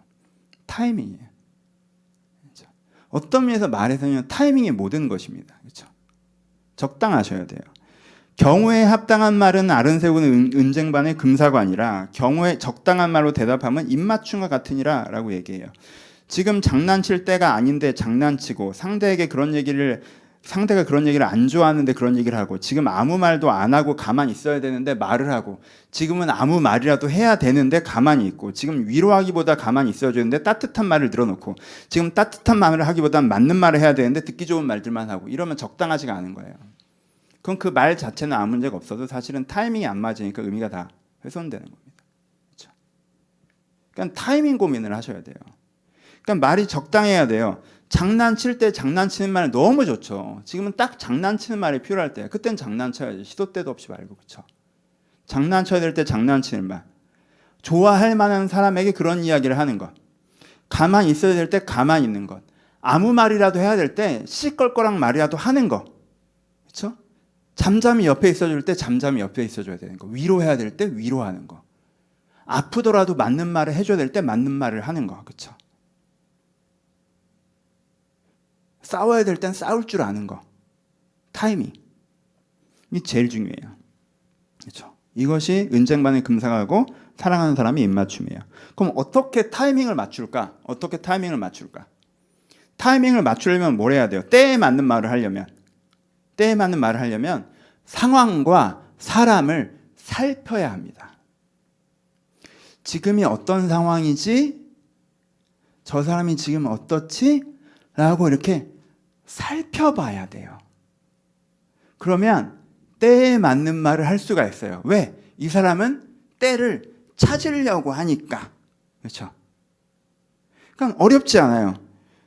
타이밍이에요. 그렇죠? 어떤 면에서 말에서는 타이밍이 모든 것입니다. 그렇죠? 적당하셔야 돼요. 경우에 합당한 말은 아른새우는 은쟁반의 금사관이라 경우에 적당한 말로 대답하면 입맞춤과 같으니라 라고 얘기해요. 지금 장난칠 때가 아닌데 장난치고 상대가 그런 얘기를 안 좋아하는데 그런 얘기를 하고 지금 아무 말도 안 하고 가만히 있어야 되는데 말을 하고 지금은 아무 말이라도 해야 되는데 가만히 있고 지금 위로하기보다 가만히 있어야 되는데 따뜻한 말을 늘어놓고 지금 따뜻한 말을 하기보다 맞는 말을 해야 되는데 듣기 좋은 말들만 하고 이러면 적당하지가 않은 거예요. 그럼 그 말 자체는 아무 문제가 없어도 사실은 타이밍이 안 맞으니까 의미가 다 훼손되는 겁니다. 그렇죠? 그러니까 타이밍 고민을 하셔야 돼요. 그러니까 말이 적당해야 돼요. 장난칠 때 장난치는 말 너무 좋죠. 지금은 딱 장난치는 말이 필요할 때 그땐 장난쳐야지. 시도 때도 없이 말고. 그렇죠? 장난쳐야 될 때 장난치는 말. 좋아할 만한 사람에게 그런 이야기를 하는 것. 가만히 있어야 될 때 가만히 있는 것. 아무 말이라도 해야 될 때 시시껄껄한 말이라도 하는 것. 그렇죠? 잠잠히 옆에 있어줄 때 잠잠히 옆에 있어줘야 되는 거. 위로해야 될 때 위로하는 거. 아프더라도 맞는 말을 해줘야 될 때 맞는 말을 하는 거. 그렇죠? 싸워야 될 땐 싸울 줄 아는 거. 타이밍. 이 제일 중요해요. 그렇죠? 이것이 은쟁반의 금사가고 사랑하는 사람의 입맞춤이에요. 그럼 어떻게 타이밍을 맞출까? 어떻게 타이밍을 맞출까? 타이밍을 맞추려면 뭘 해야 돼요? 때에 맞는 말을 하려면 상황과 사람을 살펴야 합니다. 지금이 어떤 상황이지? 저 사람이 지금 어떻지? 라고 이렇게 살펴봐야 돼요. 그러면 때에 맞는 말을 할 수가 있어요. 왜? 이 사람은 때를 찾으려고 하니까. 그렇죠? 그러니까 어렵지 않아요.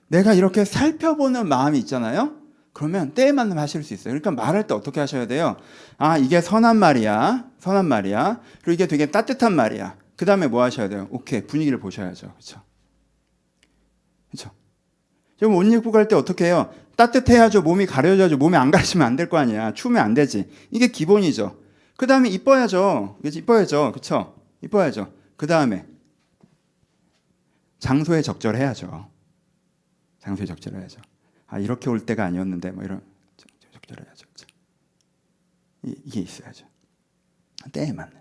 내가 이렇게 살펴보는 마음이 있잖아요. 그러면 때에 맞는 말 하실 수 있어요. 그러니까 말할 때 어떻게 하셔야 돼요? 아, 이게 선한 말이야. 그리고 이게 되게 따뜻한 말이야. 그 다음에 뭐 하셔야 돼요? 오케이, 분위기를 보셔야죠. 그렇죠? 그렇죠? 지금 옷 입고 갈 때 어떻게 해요? 따뜻해야죠. 몸이 가려져야죠. 몸이 안 가리시면 안 될 거 아니야. 추우면 안 되지. 이게 기본이죠. 그 다음에 이뻐야죠. 그렇죠? 이뻐야죠. 그 다음에 장소에 적절해야죠. 아, 이렇게 올 때가 아니었는데 뭐 이런 적절해야죠. 그렇죠? 이게 있어야죠. 때에 맞는.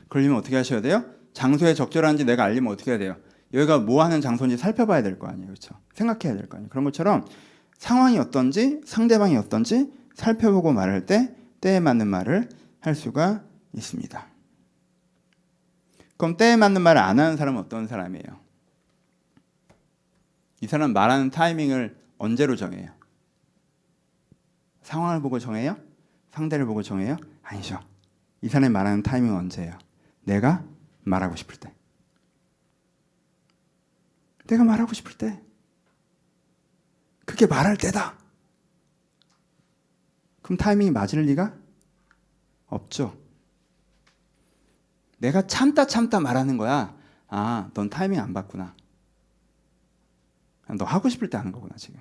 그러려면 어떻게 하셔야 돼요? 장소에 적절한지 내가 알려면 어떻게 해야 돼요? 여기가 뭐 하는 장소인지 살펴봐야 될 거 아니에요. 그렇죠? 생각해야 될 거 아니에요. 그런 것처럼 상황이 어떤지 상대방이 어떤지 살펴보고 말할 때 때에 맞는 말을 할 수가 있습니다. 그럼 때에 맞는 말을 안 하는 사람은 어떤 사람이에요? 이 사람 말하는 타이밍을 언제로 정해요? 상황을 보고 정해요? 상대를 보고 정해요? 아니죠. 이 사람이 말하는 타이밍은 언제예요? 내가 말하고 싶을 때. 내가 말하고 싶을 때. 그게 말할 때다. 그럼 타이밍이 맞을 리가 없죠. 내가 참다 말하는 거야. 아, 넌 타이밍 안 봤구나. 너 하고 싶을 때 하는 거구나 지금.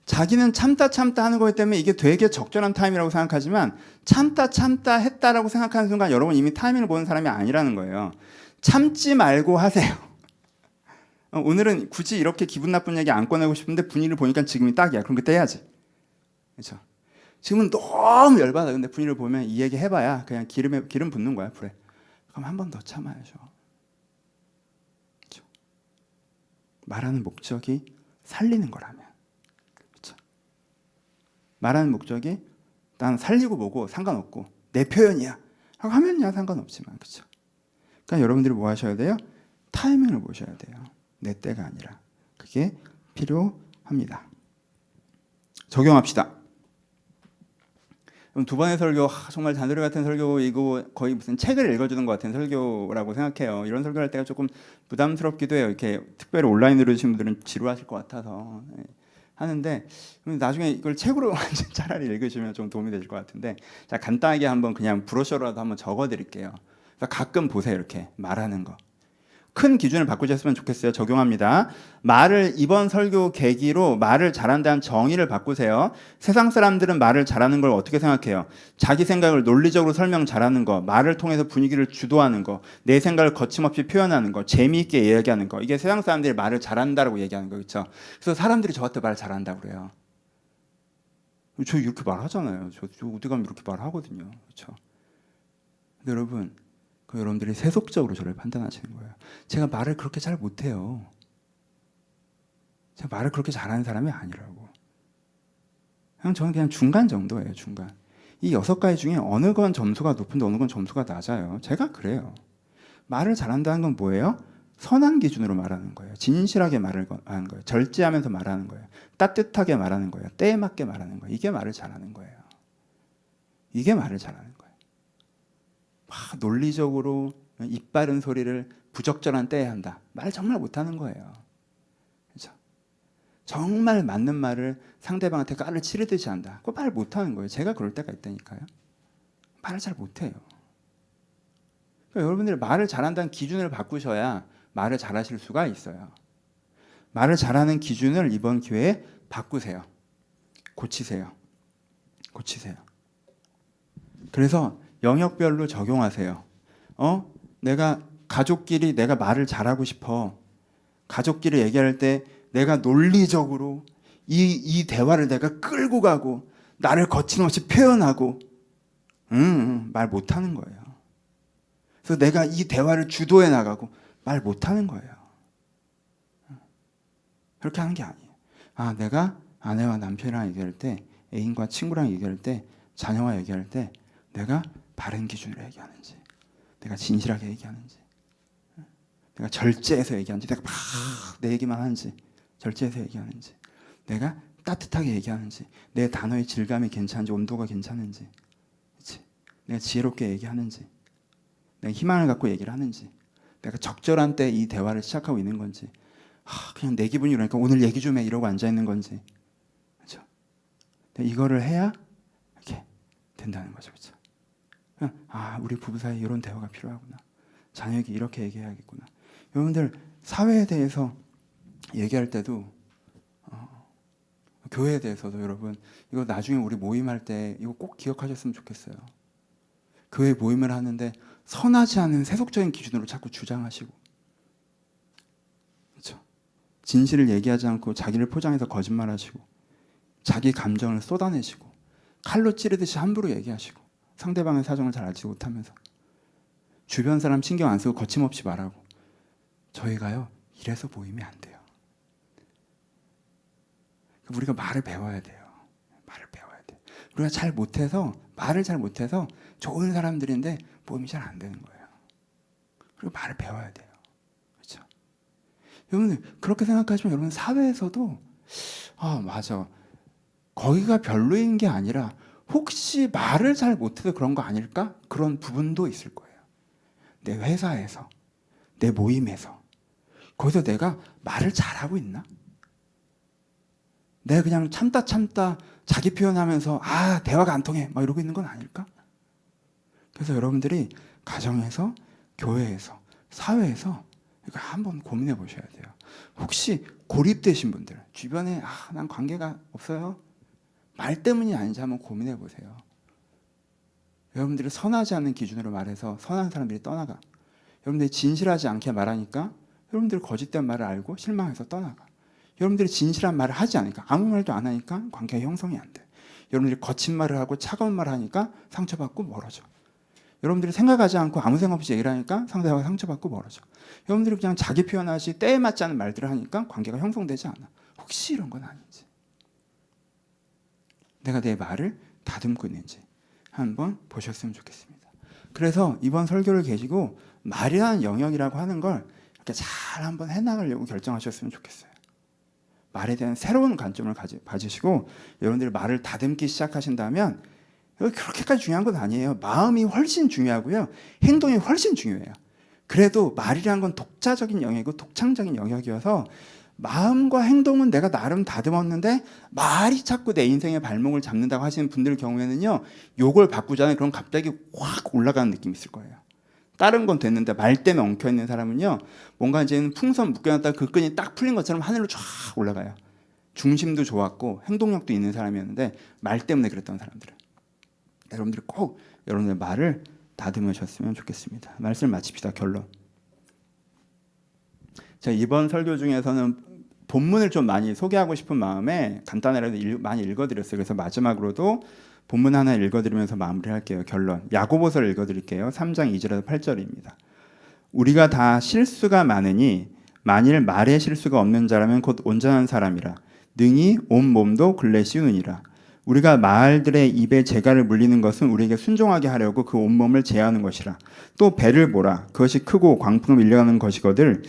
자기는 참다 하는 거기 때문에 이게 되게 적절한 타임이라고 생각하지만 참다 했다라고 생각하는 순간 여러분 이미 타이밍을 보는 사람이 아니라는 거예요. 참지 말고 하세요. 오늘은 굳이 이렇게 기분 나쁜 얘기 안 꺼내고 싶은데 분위기를 보니까 지금이 딱이야. 그럼 그때 해야지. 그렇죠? 지금은 너무 열받아. 근데 분위기를 보면 이 얘기 해봐야 그냥 기름 붓는 거야 불에. 그럼 한 번 더 참아야죠. 그렇죠? 말하는 목적이 살리는 거라면, 그렇죠? 말하는 목적이 난 살리고 뭐고 상관없고 내 표현이야 하고 하면야 상관없지만, 그렇죠? 그러니까 여러분들이 뭐 하셔야 돼요? 타이밍을 보셔야 돼요. 내 때가 아니라. 그게 필요합니다. 적용합시다. 그럼 두 번의 설교, 정말 잔소리 같은 설교, 이거 거의 무슨 책을 읽어주는 것 같은 설교라고 생각해요. 이런 설교할 때가 조금 부담스럽기도 해요. 이렇게 특별히 온라인으로 들으신 분들은 지루하실 것 같아서 하는데, 나중에 이걸 책으로 차라리 읽으시면 좀 도움이 되실 것 같은데, 자, 간단하게 한번 그냥 브로셔라도 한번 적어드릴게요. 가끔 보세요. 이렇게 말하는 거. 큰 기준을 바꾸셨으면 좋겠어요. 적용합니다. 말을, 이번 설교 계기로 말을 잘한다는 정의를 바꾸세요. 세상 사람들은 말을 잘하는 걸 어떻게 생각해요? 자기 생각을 논리적으로 설명 잘하는 거, 말을 통해서 분위기를 주도하는 거, 내 생각을 거침없이 표현하는 거, 재미있게 이야기하는 거, 이게 세상 사람들이 말을 잘한다라고 얘기하는 거, 그렇죠? 그래서 사람들이 저한테 말 잘한다고 그래요. 저 이렇게 말하잖아요. 저 어디 가면 이렇게 말하거든요. 그렇죠? 근데 여러분, 여러분들이 세속적으로 저를 판단하시는 거예요. 제가 말을 그렇게 잘 못해요. 제가 말을 그렇게 잘하는 사람이 아니라고. 저는 그냥 중간 정도예요. 중간. 이 6가지 중에 어느 건 점수가 높은데 어느 건 점수가 낮아요. 제가 그래요. 말을 잘한다는 건 뭐예요? 선한 기준으로 말하는 거예요. 진실하게 말을 하는 거예요. 절제하면서 말하는 거예요. 따뜻하게 말하는 거예요. 때에 맞게 말하는 거예요. 이게 말을 잘하는 거예요. 이게 말을 잘하는 거예요. 막 논리적으로 입 바른 소리를 부적절한 때에 한다. 말 정말 못하는 거예요. 그렇죠? 정말 맞는 말을 상대방한테 깔을 치르듯이 한다. 그거 말 못하는 거예요. 제가 그럴 때가 있다니까요. 말을 잘 못해요. 그러니까 여러분들이 말을 잘한다는 기준을 바꾸셔야 말을 잘하실 수가 있어요. 말을 잘하는 기준을 이번 기회에 바꾸세요. 고치세요. 고치세요. 그래서 영역별로 적용하세요. 내가 가족끼리 내가 말을 잘하고 싶어. 가족끼리 얘기할 때 내가 논리적으로 이 대화를 내가 끌고 가고 나를 거침없이 표현하고 말 못하는 거예요. 그래서 내가 이 대화를 주도해 나가고 말 못하는 거예요. 그렇게 하는 게 아니에요. 내가 아내와 남편이랑 얘기할 때, 애인과 친구랑 얘기할 때, 자녀와 얘기할 때 내가 바른 기준으로 얘기하는지, 내가 진실하게 얘기하는지, 내가 절제해서 얘기하는지, 내가 막 내 얘기만 하는지, 절제해서 얘기하는지, 내가 따뜻하게 얘기하는지, 내 단어의 질감이 괜찮은지, 온도가 괜찮은지, 그치? 내가 지혜롭게 얘기하는지, 내가 희망을 갖고 얘기를 하는지, 내가 적절한 때 이 대화를 시작하고 있는 건지, 그냥 내 기분이 그러니까 오늘 얘기 좀 해 이러고 앉아 있는 건지, 그렇죠? 이거를 해야 이렇게 된다는 거죠, 그렇죠? 우리 부부 사이에 이런 대화가 필요하구나. 자녀에게 이렇게 얘기해야겠구나. 여러분들 사회에 대해서 얘기할 때도 교회에 대해서도 여러분 이거 나중에 우리 모임할 때 이거 꼭 기억하셨으면 좋겠어요. 교회 모임을 하는데 선하지 않은 세속적인 기준으로 자꾸 주장하시고, 그렇죠? 진실을 얘기하지 않고 자기를 포장해서 거짓말하시고, 자기 감정을 쏟아내시고, 칼로 찌르듯이 함부로 얘기하시고, 상대방의 사정을 잘 알지 못하면서 주변 사람 신경 안 쓰고 거침없이 말하고, 저희가요 이래서 모임이 안 돼요. 우리가 말을 배워야 돼요. 말을 배워야 돼요. 우리가 잘 못해서, 말을 잘 못해서 좋은 사람들인데 모임이 잘 안 되는 거예요. 그리고 말을 배워야 돼요. 그렇죠? 여러분 그렇게 생각하시면 여러분 사회에서도 맞아, 거기가 별로인 게 아니라 혹시 말을 잘 못해서 그런 거 아닐까? 그런 부분도 있을 거예요. 내 회사에서, 내 모임에서, 거기서 내가 말을 잘하고 있나? 내가 그냥 참다 자기 표현하면서 대화가 안 통해 막 이러고 있는 건 아닐까? 그래서 여러분들이 가정에서, 교회에서, 사회에서 이거 한번 고민해 보셔야 돼요. 혹시 고립되신 분들, 주변에 난 관계가 없어요? 말 때문이 아닌지 한번 고민해 보세요. 여러분들이 선하지 않은 기준으로 말해서 선한 사람들이 떠나가. 여러분들이 진실하지 않게 말하니까 여러분들이 거짓된 말을 알고 실망해서 떠나가. 여러분들이 진실한 말을 하지 않으니까, 아무 말도 안 하니까 관계가 형성이 안 돼. 여러분들이 거친 말을 하고 차가운 말을 하니까 상처받고 멀어져. 여러분들이 생각하지 않고 아무 생각 없이 얘기를 하니까 상대방이 상처받고 멀어져. 여러분들이 그냥 자기 표현하시 때에 맞지 않은 말들을 하니까 관계가 형성되지 않아. 혹시 이런 건 아닌지, 내가 내 말을 다듬고 있는지 한번 보셨으면 좋겠습니다. 그래서 이번 설교를 계시고 말이라는 영역이라고 하는 걸 이렇게 잘 한번 해나가려고 결정하셨으면 좋겠어요. 말에 대한 새로운 관점을 가지시고 여러분들이 말을 다듬기 시작하신다면, 그렇게까지 중요한 건 아니에요. 마음이 훨씬 중요하고요, 행동이 훨씬 중요해요. 그래도 말이라는 건 독자적인 영역이고 독창적인 영역이어서 마음과 행동은 내가 나름 다듬었는데 말이 자꾸 내 인생의 발목을 잡는다고 하시는 분들 경우에는요, 요걸 바꾸잖아요. 그럼 갑자기 확 올라가는 느낌이 있을 거예요. 다른 건 됐는데 말 때문에 엉켜있는 사람은요, 뭔가 이제는 풍선 묶여놨다가 그 끈이 딱 풀린 것처럼 하늘로 쫙 올라가요. 중심도 좋았고 행동력도 있는 사람이었는데 말 때문에 그랬던 사람들은. 여러분들이 꼭 여러분들의 말을 다듬으셨으면 좋겠습니다. 말씀을 마칩시다. 결론. 자, 이번 설교 중에서는 본문을 좀 많이 소개하고 싶은 마음에 간단하게라도 많이 읽어드렸어요. 그래서 마지막으로도 본문 하나 읽어드리면서 마무리할게요. 결론. 야고보서를 읽어드릴게요. 3장 2절에서 8절입니다. 우리가 다 실수가 많으니 만일 말에 실수가 없는 자라면 곧 온전한 사람이라 능히 온 몸도 근래 씌우느니라. 우리가 말들의 입에 재갈을 물리는 것은 우리에게 순종하게 하려고 그 온몸을 제어하는 것이라. 또 배를 보라. 그것이 크고 광풍을 밀려가는 것이거늘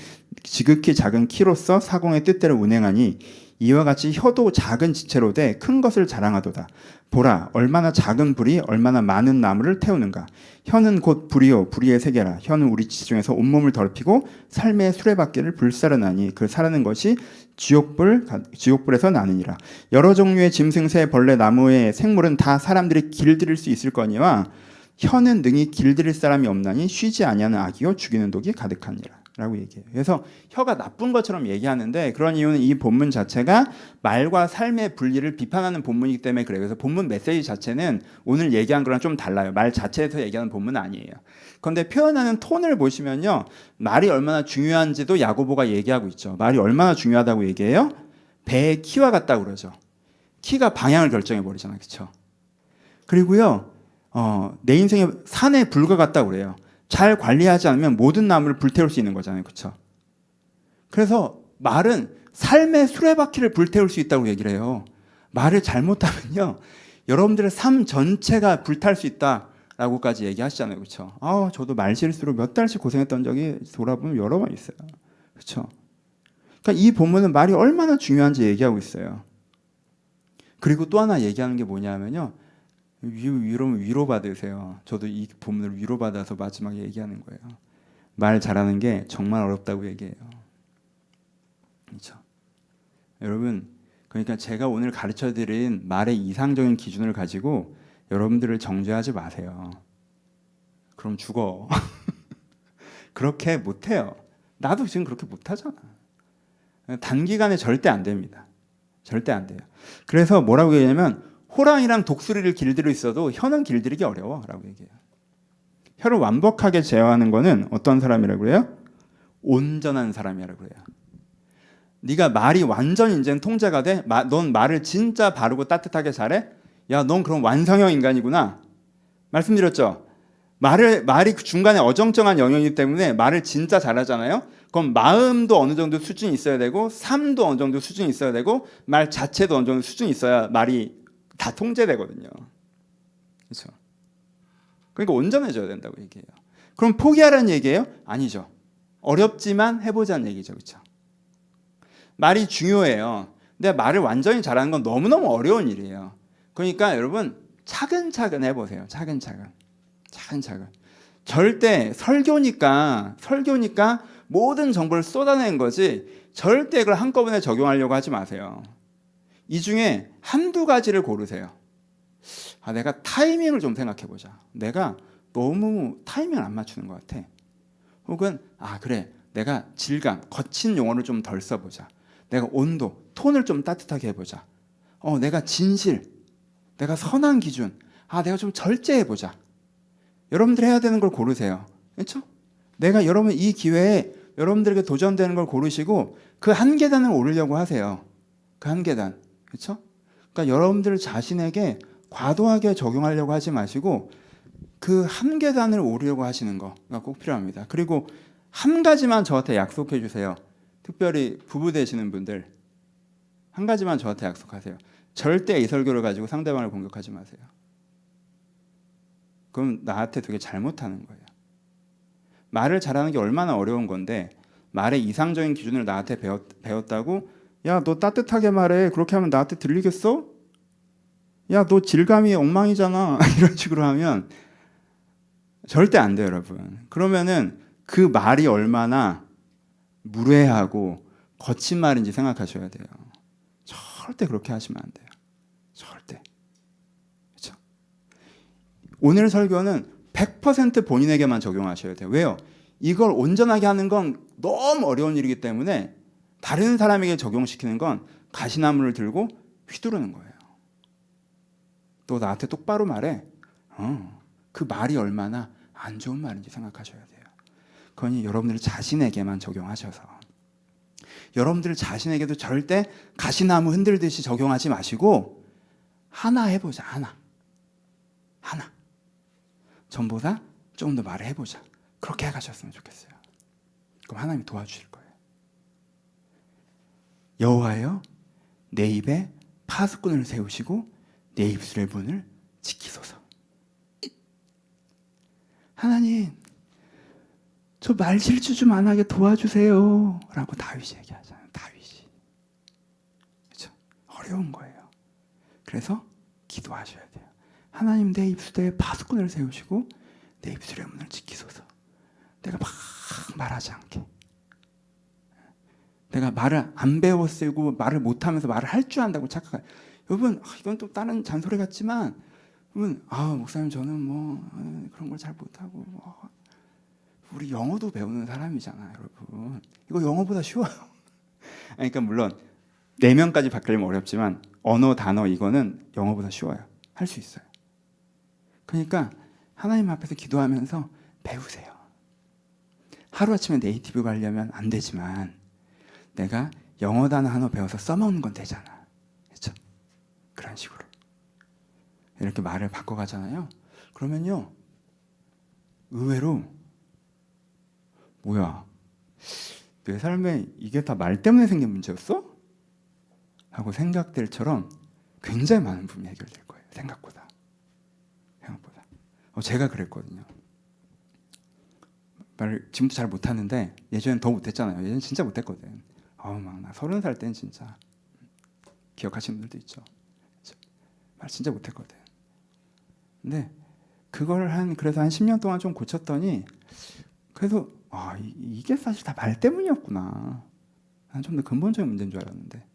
지극히 작은 키로서 사공의 뜻대로 운행하니 이와 같이 혀도 작은 지체로 돼 큰 것을 자랑하도다. 보라, 얼마나 작은 불이 얼마나 많은 나무를 태우는가. 혀는 곧 불이요 불의의 세계라. 혀는 우리 지중에서 온몸을 더럽히고 삶의 수레바퀴를 불사르나니 그 사르는 것이 지옥불에서 나느니라. 여러 종류의 짐승, 새, 벌레, 나무의 생물은 다 사람들이 길들일 수 있을 거니와 혀는 능히 길들일 사람이 없나니 쉬지 아니하는 악이요 죽이는 독이 가득하니라 라고 얘기해요. 그래서 혀가 나쁜 것처럼 얘기하는데, 그런 이유는 이 본문 자체가 말과 삶의 분리를 비판하는 본문이기 때문에 그래요. 그래서 본문 메시지 자체는 오늘 얘기한 거랑 좀 달라요. 말 자체에서 얘기하는 본문은 아니에요. 그런데 표현하는 톤을 보시면요, 말이 얼마나 중요한지도 야고보가 얘기하고 있죠. 말이 얼마나 중요하다고 얘기해요? 배의 키와 같다고 그러죠. 키가 방향을 결정해 버리잖아요. 그렇죠? 그리고요, 내 인생의 산의 불과 같다고 그래요. 잘 관리하지 않으면 모든 나무를 불태울 수 있는 거잖아요. 그렇죠? 그래서 말은 삶의 수레바퀴를 불태울 수 있다고 얘기를 해요. 말을 잘못하면요, 여러분들의 삶 전체가 불탈 수 있다라고까지 얘기하시잖아요. 그렇죠? 저도 말 실수로 몇 달씩 고생했던 적이 돌아보면 여러 번 있어요. 그렇죠? 그러니까 이 본문은 말이 얼마나 중요한지 얘기하고 있어요. 그리고 또 하나 얘기하는 게 뭐냐면요, 위로받으세요. 저도 이 본문을 위로받아서 마지막에 얘기하는 거예요. 말 잘하는 게 정말 어렵다고 얘기해요. 그렇죠? 여러분, 그러니까 제가 오늘 가르쳐드린 말의 이상적인 기준을 가지고 여러분들을 정죄하지 마세요. 그럼 죽어. 그렇게 못해요. 나도 지금 그렇게 못하잖아. 단기간에 절대 안 됩니다. 절대 안 돼요. 그래서 뭐라고 얘기하냐면, 호랑이랑 독수리를 길들여 있어도 혀는 길들이기 어려워라고 얘기해요. 혀를 완벽하게 제어하는 거는 어떤 사람이라고 그래요? 온전한 사람이라고 그래요. 네가 말이 완전 이제는 통제가 돼? 넌 말을 진짜 바르고 따뜻하게 잘해? 야, 넌 그럼 완성형 인간이구나. 말씀드렸죠? 말이 중간에 어정쩡한 영역이기 때문에 말을 진짜 잘하잖아요. 그럼 마음도 어느 정도 수준이 있어야 되고, 삶도 어느 정도 수준이 있어야 되고, 말 자체도 어느 정도 수준이 있어야 말이 다 통제되거든요. 그렇죠? 그러니까 온전해져야 된다고 얘기해요. 그럼 포기하라는 얘기예요? 아니죠. 어렵지만 해보자는 얘기죠. 그렇죠? 말이 중요해요. 근데 말을 완전히 잘하는 건 너무너무 어려운 일이에요. 그러니까 여러분 차근차근 해보세요. 차근차근. 절대 설교니까 모든 정보를 쏟아내는 거지 절대 그걸 한꺼번에 적용하려고 하지 마세요. 이 중에 한두 가지를 고르세요. 내가 타이밍을 좀 생각해보자. 내가 너무 타이밍을 안 맞추는 것 같아. 혹은 그래, 내가 질감, 거친 용어를 좀 덜 써보자. 내가 온도, 톤을 좀 따뜻하게 해보자. 내가 진실, 내가 선한 기준, 내가 좀 절제해보자. 여러분들 해야 되는 걸 고르세요. 그렇죠? 내가 여러분 이 기회에 여러분들에게 도전되는 걸 고르시고 그 한 계단을 오르려고 하세요. 그 한 계단. 그렇죠? 그러니까 여러분들 자신에게 과도하게 적용하려고 하지 마시고 그 한 계단을 오르려고 하시는 거가 꼭 필요합니다. 그리고 한 가지만 저한테 약속해 주세요. 특별히 부부 되시는 분들 한 가지만 저한테 약속하세요. 절대 이 설교를 가지고 상대방을 공격하지 마세요. 그럼 나한테 되게 잘못하는 거예요. 말을 잘하는 게 얼마나 어려운 건데 말의 이상적인 기준을 나한테 배웠다고 야, 너 따뜻하게 말해. 그렇게 하면 나한테 들리겠어? 야, 너 질감이 엉망이잖아. 이런 식으로 하면 절대 안 돼요, 여러분. 그러면은 그 말이 얼마나 무례하고 거친 말인지 생각하셔야 돼요. 절대 그렇게 하시면 안 돼요. 절대. 그렇죠? 오늘 설교는 100% 본인에게만 적용하셔야 돼요. 왜요? 이걸 온전하게 하는 건 너무 어려운 일이기 때문에 다른 사람에게 적용시키는 건 가시나무를 들고 휘두르는 거예요. 너 나한테 똑바로 말해. 그 말이 얼마나 안 좋은 말인지 생각하셔야 돼요. 그러니 여러분들 자신에게만 적용하셔서 여러분들 자신에게도 절대 가시나무 흔들듯이 적용하지 마시고 하나 해보자. 하나. 전보다 조금 더 말을 해보자. 그렇게 가셨으면 좋겠어요. 그럼 하나님이 도와주실 거예요. 여호와여 내 입에 파수꾼을 세우시고 내 입술의 문을 지키소서. 하나님 저 말 실수 좀 안 하게 도와주세요 라고 다윗이 얘기하잖아요. 다윗이. 그렇죠? 어려운 거예요. 그래서 기도하셔야 돼요. 하나님 내 입술에 파수꾼을 세우시고 내 입술의 문을 지키소서. 내가 막 말하지 않게. 내가 말을 안 배워 쓰고 말을 못하면서 말을 할 줄 안다고 착각해요. 여러분 이건 또 다른 잔소리 같지만 여러분 목사님 저는 뭐 그런 걸 잘 못하고 우리 영어도 배우는 사람이잖아요. 여러분 이거 영어보다 쉬워요. 그러니까 물론 4명까지 바뀌려면 어렵지만 언어 단어 이거는 영어보다 쉬워요. 할 수 있어요. 그러니까 하나님 앞에서 기도하면서 배우세요. 하루아침에 네이티브가 하려면 안 되지만 내가 영어 단어 하나 배워서 써먹는 건 되잖아. 그렇죠? 그런 식으로 이렇게 말을 바꿔가잖아요. 그러면요 의외로 뭐야 내 삶에 이게 다 말 때문에 생긴 문제였어? 하고 생각들처럼 굉장히 많은 부분이 해결될 거예요. 생각보다 제가 그랬거든요. 말을 지금도 잘 못하는데 예전엔 더 못했잖아요. 예전 진짜 못했거든. 막 나 30살 땐 진짜 기억하시는 분들도 있죠. 말 진짜 못했거든. 근데 그걸 그래서 한 10년 동안 좀 고쳤더니 그래서 이게 사실 다 말 때문이었구나. 난 좀 더 근본적인 문제인 줄 알았는데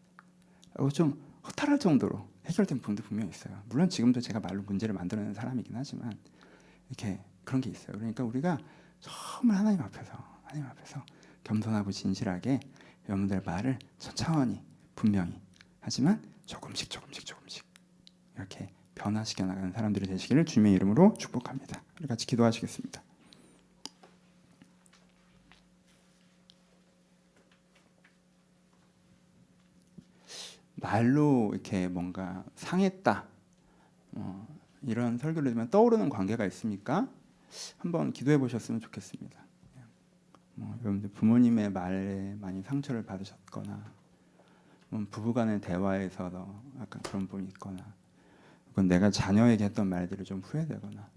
좀 허탈할 정도로 해결된 부분도 분명히 있어요. 물론 지금도 제가 말로 문제를 만들어내는 사람이긴 하지만 이렇게 그런 게 있어요. 그러니까 우리가 정말 하나님 앞에서 겸손하고 진실하게 여러분들 말을 천천히 분명히 하지만 조금씩 이렇게 변화시켜 나가는 사람들이 되시기를 주님의 이름으로 축복합니다. 우리 같이 기도하시겠습니다. 말로 이렇게 뭔가 상했다 이런 설교를 들으면 떠오르는 관계가 있습니까? 한번 기도해 보셨으면 좋겠습니다. 여러분들 부모님의 말에 많이 상처를 받으셨거나 부부간의 대화에서도 약간 그런 부분이 있거나 혹은 내가 자녀에게 했던 말들이 좀 후회되거나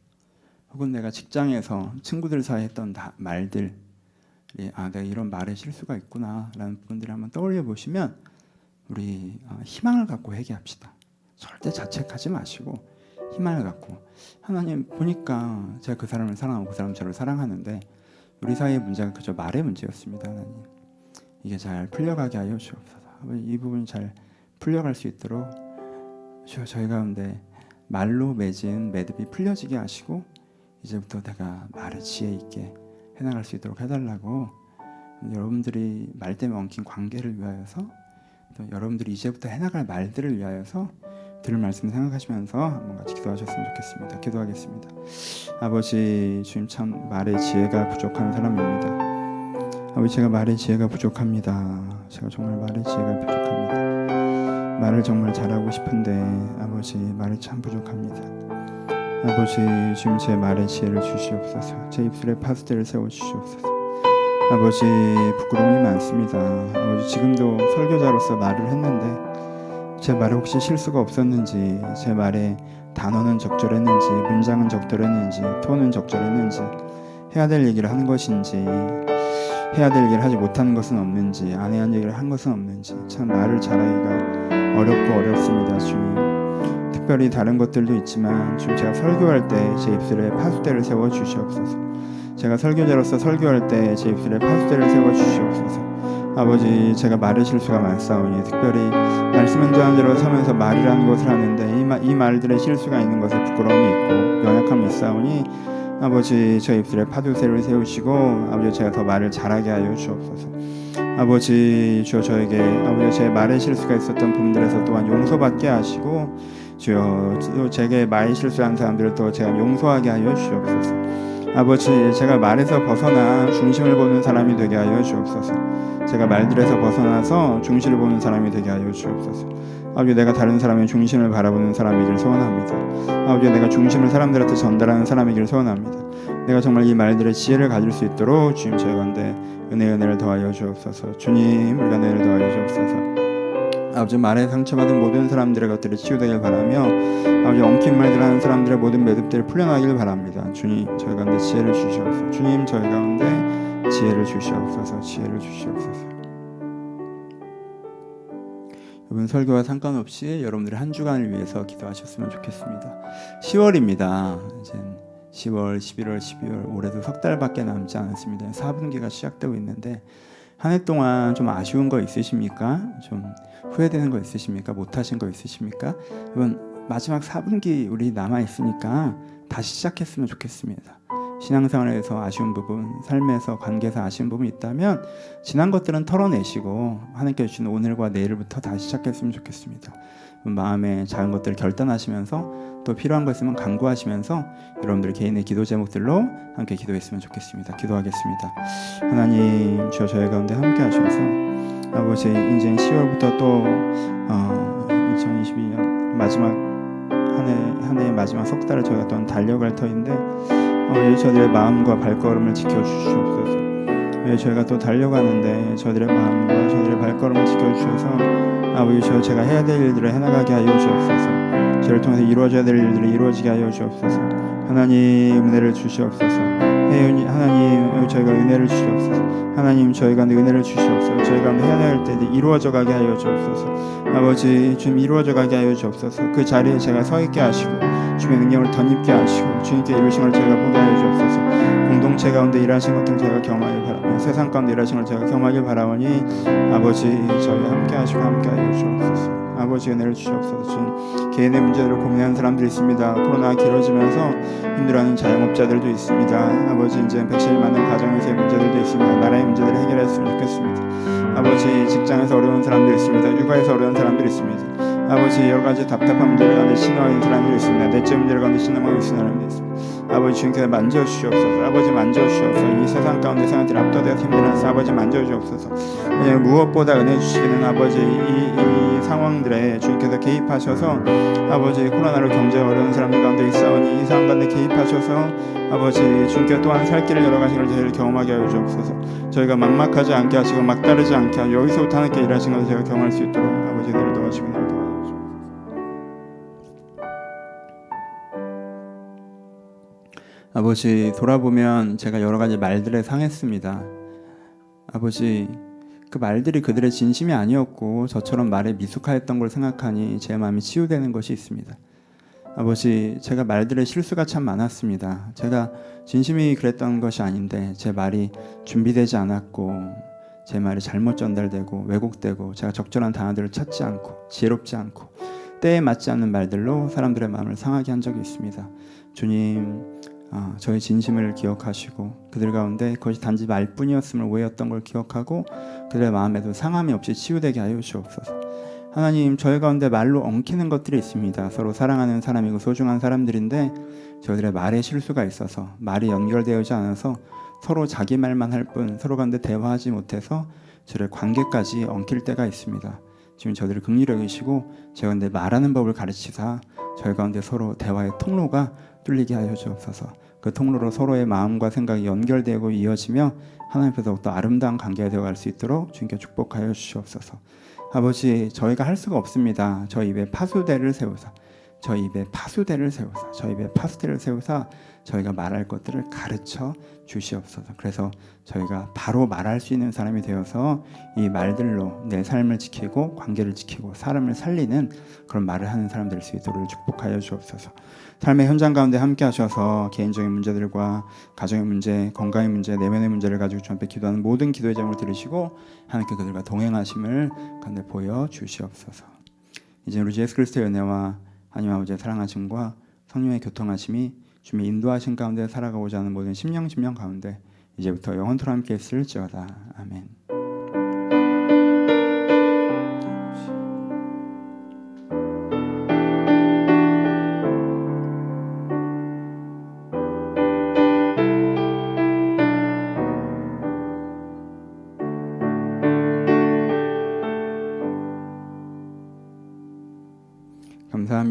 혹은 내가 직장에서 친구들 사이에 했던 말들이 내가 이런 말에 실수가 있구나 라는 부분들을 한번 떠올려 보시면 우리 희망을 갖고 회개합시다. 절대 자책하지 마시고 희망을 갖고 하나님 보니까 제가 그 사람을 사랑하고 그 사람 저를 사랑하는데 우리 사이의 문제가 그저 말의 문제였습니다. 하나님 이게 잘 풀려가게 하여 주옵소서. 이 부분이 잘 풀려갈 수 있도록 저희 가운데 말로 맺은 매듭이 풀려지게 하시고 이제부터 내가 말을 지혜 있게 해나갈 수 있도록 해달라고 여러분들이 말 때문에 엉킨 관계를 위하여서 또 여러분들이 이제부터 해나갈 말들을 위하여서 들을 말씀 생각하시면서 한번 같이 기도하셨으면 좋겠습니다. 기도하겠습니다. 아버지 주님 참 말의 지혜가 부족한 사람입니다. 아버지 제가 말의 지혜가 부족합니다. 제가 정말 말의 지혜가 부족합니다. 말을 정말 잘하고 싶은데 아버지 말이 참 부족합니다. 아버지 지금 제 말에 지혜를 주시옵소서. 제 입술에 파수대를 세워주시옵소서. 아버지 부끄러움이 많습니다. 아버지 지금도 설교자로서 말을 했는데 제 말에 혹시 실수가 없었는지, 제 말에 단어는 적절했는지, 문장은 적절했는지, 톤은 적절했는지, 해야 될 얘기를 한 것인지, 해야 될 얘기를 하지 못한 것은 없는지, 안 해야 할 얘기를 한 것은 없는지, 참 말을 잘하기가 어렵고 어렵습니다. 주님, 특별히 다른 것들도 있지만 주님, 제가 설교할 때 제 입술에 파수대를 세워 주시옵소서. 제가 설교자로서 설교할 때 제 입술에 파수대를 세워 주시옵소서. 아버지, 제가 말의 실수가 많사오니, 특별히 말씀은 전하는 대로 서면서 말이라는 것을 하는데 이 말들의 실수가 있는 것에 부끄러움이 있고 연약함이 있사오니, 아버지 저 입술에 파수대를 세우시고 아버지 제가 더 말을 잘하게 하여 주옵소서. 아버지 주여, 저에게 아버지 제 말의 실수가 있었던 부분들에서 또한 용서받게 하시고, 주여 또 제게 말 실수한 사람들을 또 제가 용서하게 하여 주옵소서. 아버지, 제가 말에서 벗어나 중심을 보는 사람이 되게 하여 주옵소서. 제가 말들에서 벗어나서 중심을 보는 사람이 되게 하여 주옵소서. 아버지, 내가 다른 사람의 중심을 바라보는 사람이길 소원합니다. 아버지, 내가 중심을 사람들한테 전달하는 사람이길 소원합니다. 내가 정말 이 말들의 지혜를 가질 수 있도록 주님 저희 가운데 은혜를 더하여 주옵소서. 주님, 우리가 은혜를 더하여 주옵소서. 아버지, 말에 상처받은 모든 사람들의 것들이 치유되길 바라며, 아버지 엉킨 말들 하는 사람들의 모든 매듭들이 풀려나길 바랍니다. 주님, 저희 가운데 지혜를 주시옵소서. 주님, 저희 가운데 지혜를 주시옵소서. 지혜를 주시옵소서. 이번 설교와 상관없이 여러분들의 한 주간을 위해서 기도하셨으면 좋겠습니다. 10월입니다. 이제 10월, 11월, 12월, 올해도 석 달밖에 남지 않았습니다. 4분기가 시작되고 있는데, 한 해 동안 좀 아쉬운 거 있으십니까? 좀 후회되는 거 있으십니까? 못하신 거 있으십니까? 이번 마지막 4분기 우리 남아있으니까 다시 시작했으면 좋겠습니다. 신앙생활에서 아쉬운 부분, 삶에서 관계에서 아쉬운 부분이 있다면 지난 것들은 털어내시고 하나님께 주신 오늘과 내일부터 다시 시작했으면 좋겠습니다. 마음에 작은 것들을 결단하시면서 또 필요한 거 있으면 간구하시면서 여러분들 개인의 기도 제목들로 함께 기도했으면 좋겠습니다. 기도하겠습니다. 하나님, 주여 저희 가운데 함께 하셔서 아버지, 이제 10월부터 또 2022년 마지막 한 해의 마지막 석 달을 저희가 또 달려갈 터인데, 저들의 마음과 발걸음을 지켜주시옵소서. 저희가 또 달려가는데 저들의 마음과 저들의 발걸음을 지켜주셔서 아버지, 제가 해야 될 일들을 해나가게 하여 주옵소서. 저를 통해서 이루어져야 될 일들을 이루어지게 하여 주옵소서. 하나님, 은혜를 주시옵소서. 하나님, 저희가 은혜를 주시옵소서. 하나님, 저희가 은혜를 주시옵소서. 저희가 해야 할 때들 이루어져 가게 하여 주옵소서. 아버지, 주님 이루어져 가게 하여 주옵소서. 그 자리에 제가 서 있게 하시고 주님의 능력을 덧입게 하시고 주님께 이루신 걸 제가 보게 하여 주옵소서. 공동체 가운데 일하신 것들을 제가 경험하길 바라며 세상 가운데 일하신 걸 제가 경험하길 바라오니, 아버지, 저희와 함께 하시고 함께 하여 주옵소서. 아버지, 은혜를 주시옵소서. 주님, 개인의 문제들을 고민하는 사람들이 있습니다. 코로나가 길어지면서 힘들어하는 자영업자들도 있습니다. 아버지, 이제 백신이 맞는 가정에서의 문제들도 있습니다. 나라의 문제들을 해결했으면 좋겠습니다. 아버지, 직장에서 어려운 사람들이 있습니다. 육아에서 어려운 사람들이 있습니다. 아버지, 여러 가지 답답한 문제를 가운데 신음하는 사람들이 있습니다. 넷째 문제를 가운데 신음하고 있는 사람들이 있습니다. 아버지, 주님께서 만져주시옵소서. 아버지, 만져주시옵소서. 이 세상 가운데 생활들이 압도되어서 힘들어서 아버지 만져주옵소서. 무엇보다 은혜 주시기는 아버지, 이 상황들에 주님께서 개입하셔서 아버지, 코로나로 경제 어려운 사람들 가운데 있사오니 이 상황 가운데 개입하셔서 아버지, 주님께서 또한 살 길을 열어가신 걸 저희를 경험하게 하여 주옵소서. 저희가 막막하지 않게 하시고 막다르지 않게 하시고 여기서부터 하나님께 일하신 것을 저희가 경험할 수 있도록 아버지, 은혜를 더하시고 은혜를 더하여 주옵소서. 아버지, 돌아보면 제가 여러 가지 말들에 상했습니다. 아버지, 그 말들이 그들의 진심이 아니었고 저처럼 말에 미숙하였던 걸 생각하니 제 마음이 치유되는 것이 있습니다. 아버지, 제가 말들의 실수가 참 많았습니다. 제가 진심이 그랬던 것이 아닌데 제 말이 준비되지 않았고 제 말이 잘못 전달되고 왜곡되고 제가 적절한 단어들을 찾지 않고 지혜롭지 않고 때에 맞지 않는 말들로 사람들의 마음을 상하게 한 적이 있습니다. 주님, 저의 진심을 기억하시고 그들 가운데 그것이 단지 말뿐이었음을 오해했던 걸 기억하고 그들의 마음에도 상함이 없이 치유되게 하여 주옵소서. 하나님, 저희 가운데 말로 엉키는 것들이 있습니다. 서로 사랑하는 사람이고 소중한 사람들인데 저희들의 말에 실수가 있어서 말이 연결되어지 않아서 서로 자기 말만 할 뿐 서로 가운데 대화하지 못해서 저희의 관계까지 엉킬 때가 있습니다. 지금 저희들을 긍휼히 여기시고 저희 가운데 말하는 법을 가르치사 저희 가운데 서로 대화의 통로가 뚫리게 하여 주옵소서. 그 통로로 서로의 마음과 생각이 연결되고 이어지며 하나님께서 더욱더 아름다운 관계가 되어갈 수 있도록 주님께 축복하여 주시옵소서. 아버지, 저희가 할 수가 없습니다. 저희 입에 파수대를 세우사, 저희 입에 파수대를 세우사, 저희 입에 파수대를 세우사 저희가 말할 것들을 가르쳐 주시옵소서. 그래서 저희가 바로 말할 수 있는 사람이 되어서 이 말들로 내 삶을 지키고 관계를 지키고 사람을 살리는 그런 말을 하는 사람 될 수 있도록 축복하여 주옵소서. 삶의 현장 가운데 함께 하셔서 개인적인 문제들과 가정의 문제, 건강의 문제, 내면의 문제를 가지고 주 앞에 기도하는 모든 기도의 제목을 들으시고 하나님께 그들과 동행하심을 간절히 보여 주시옵소서. 이제 우리 주 예수 그리스도의 은혜와 하나님 아버지의 사랑하심과 성령의 교통하심이 주님의 인도하신 가운데 살아가고자 하는 모든 심령 가운데 이제부터 영원토록 함께 있을지어다. 아멘.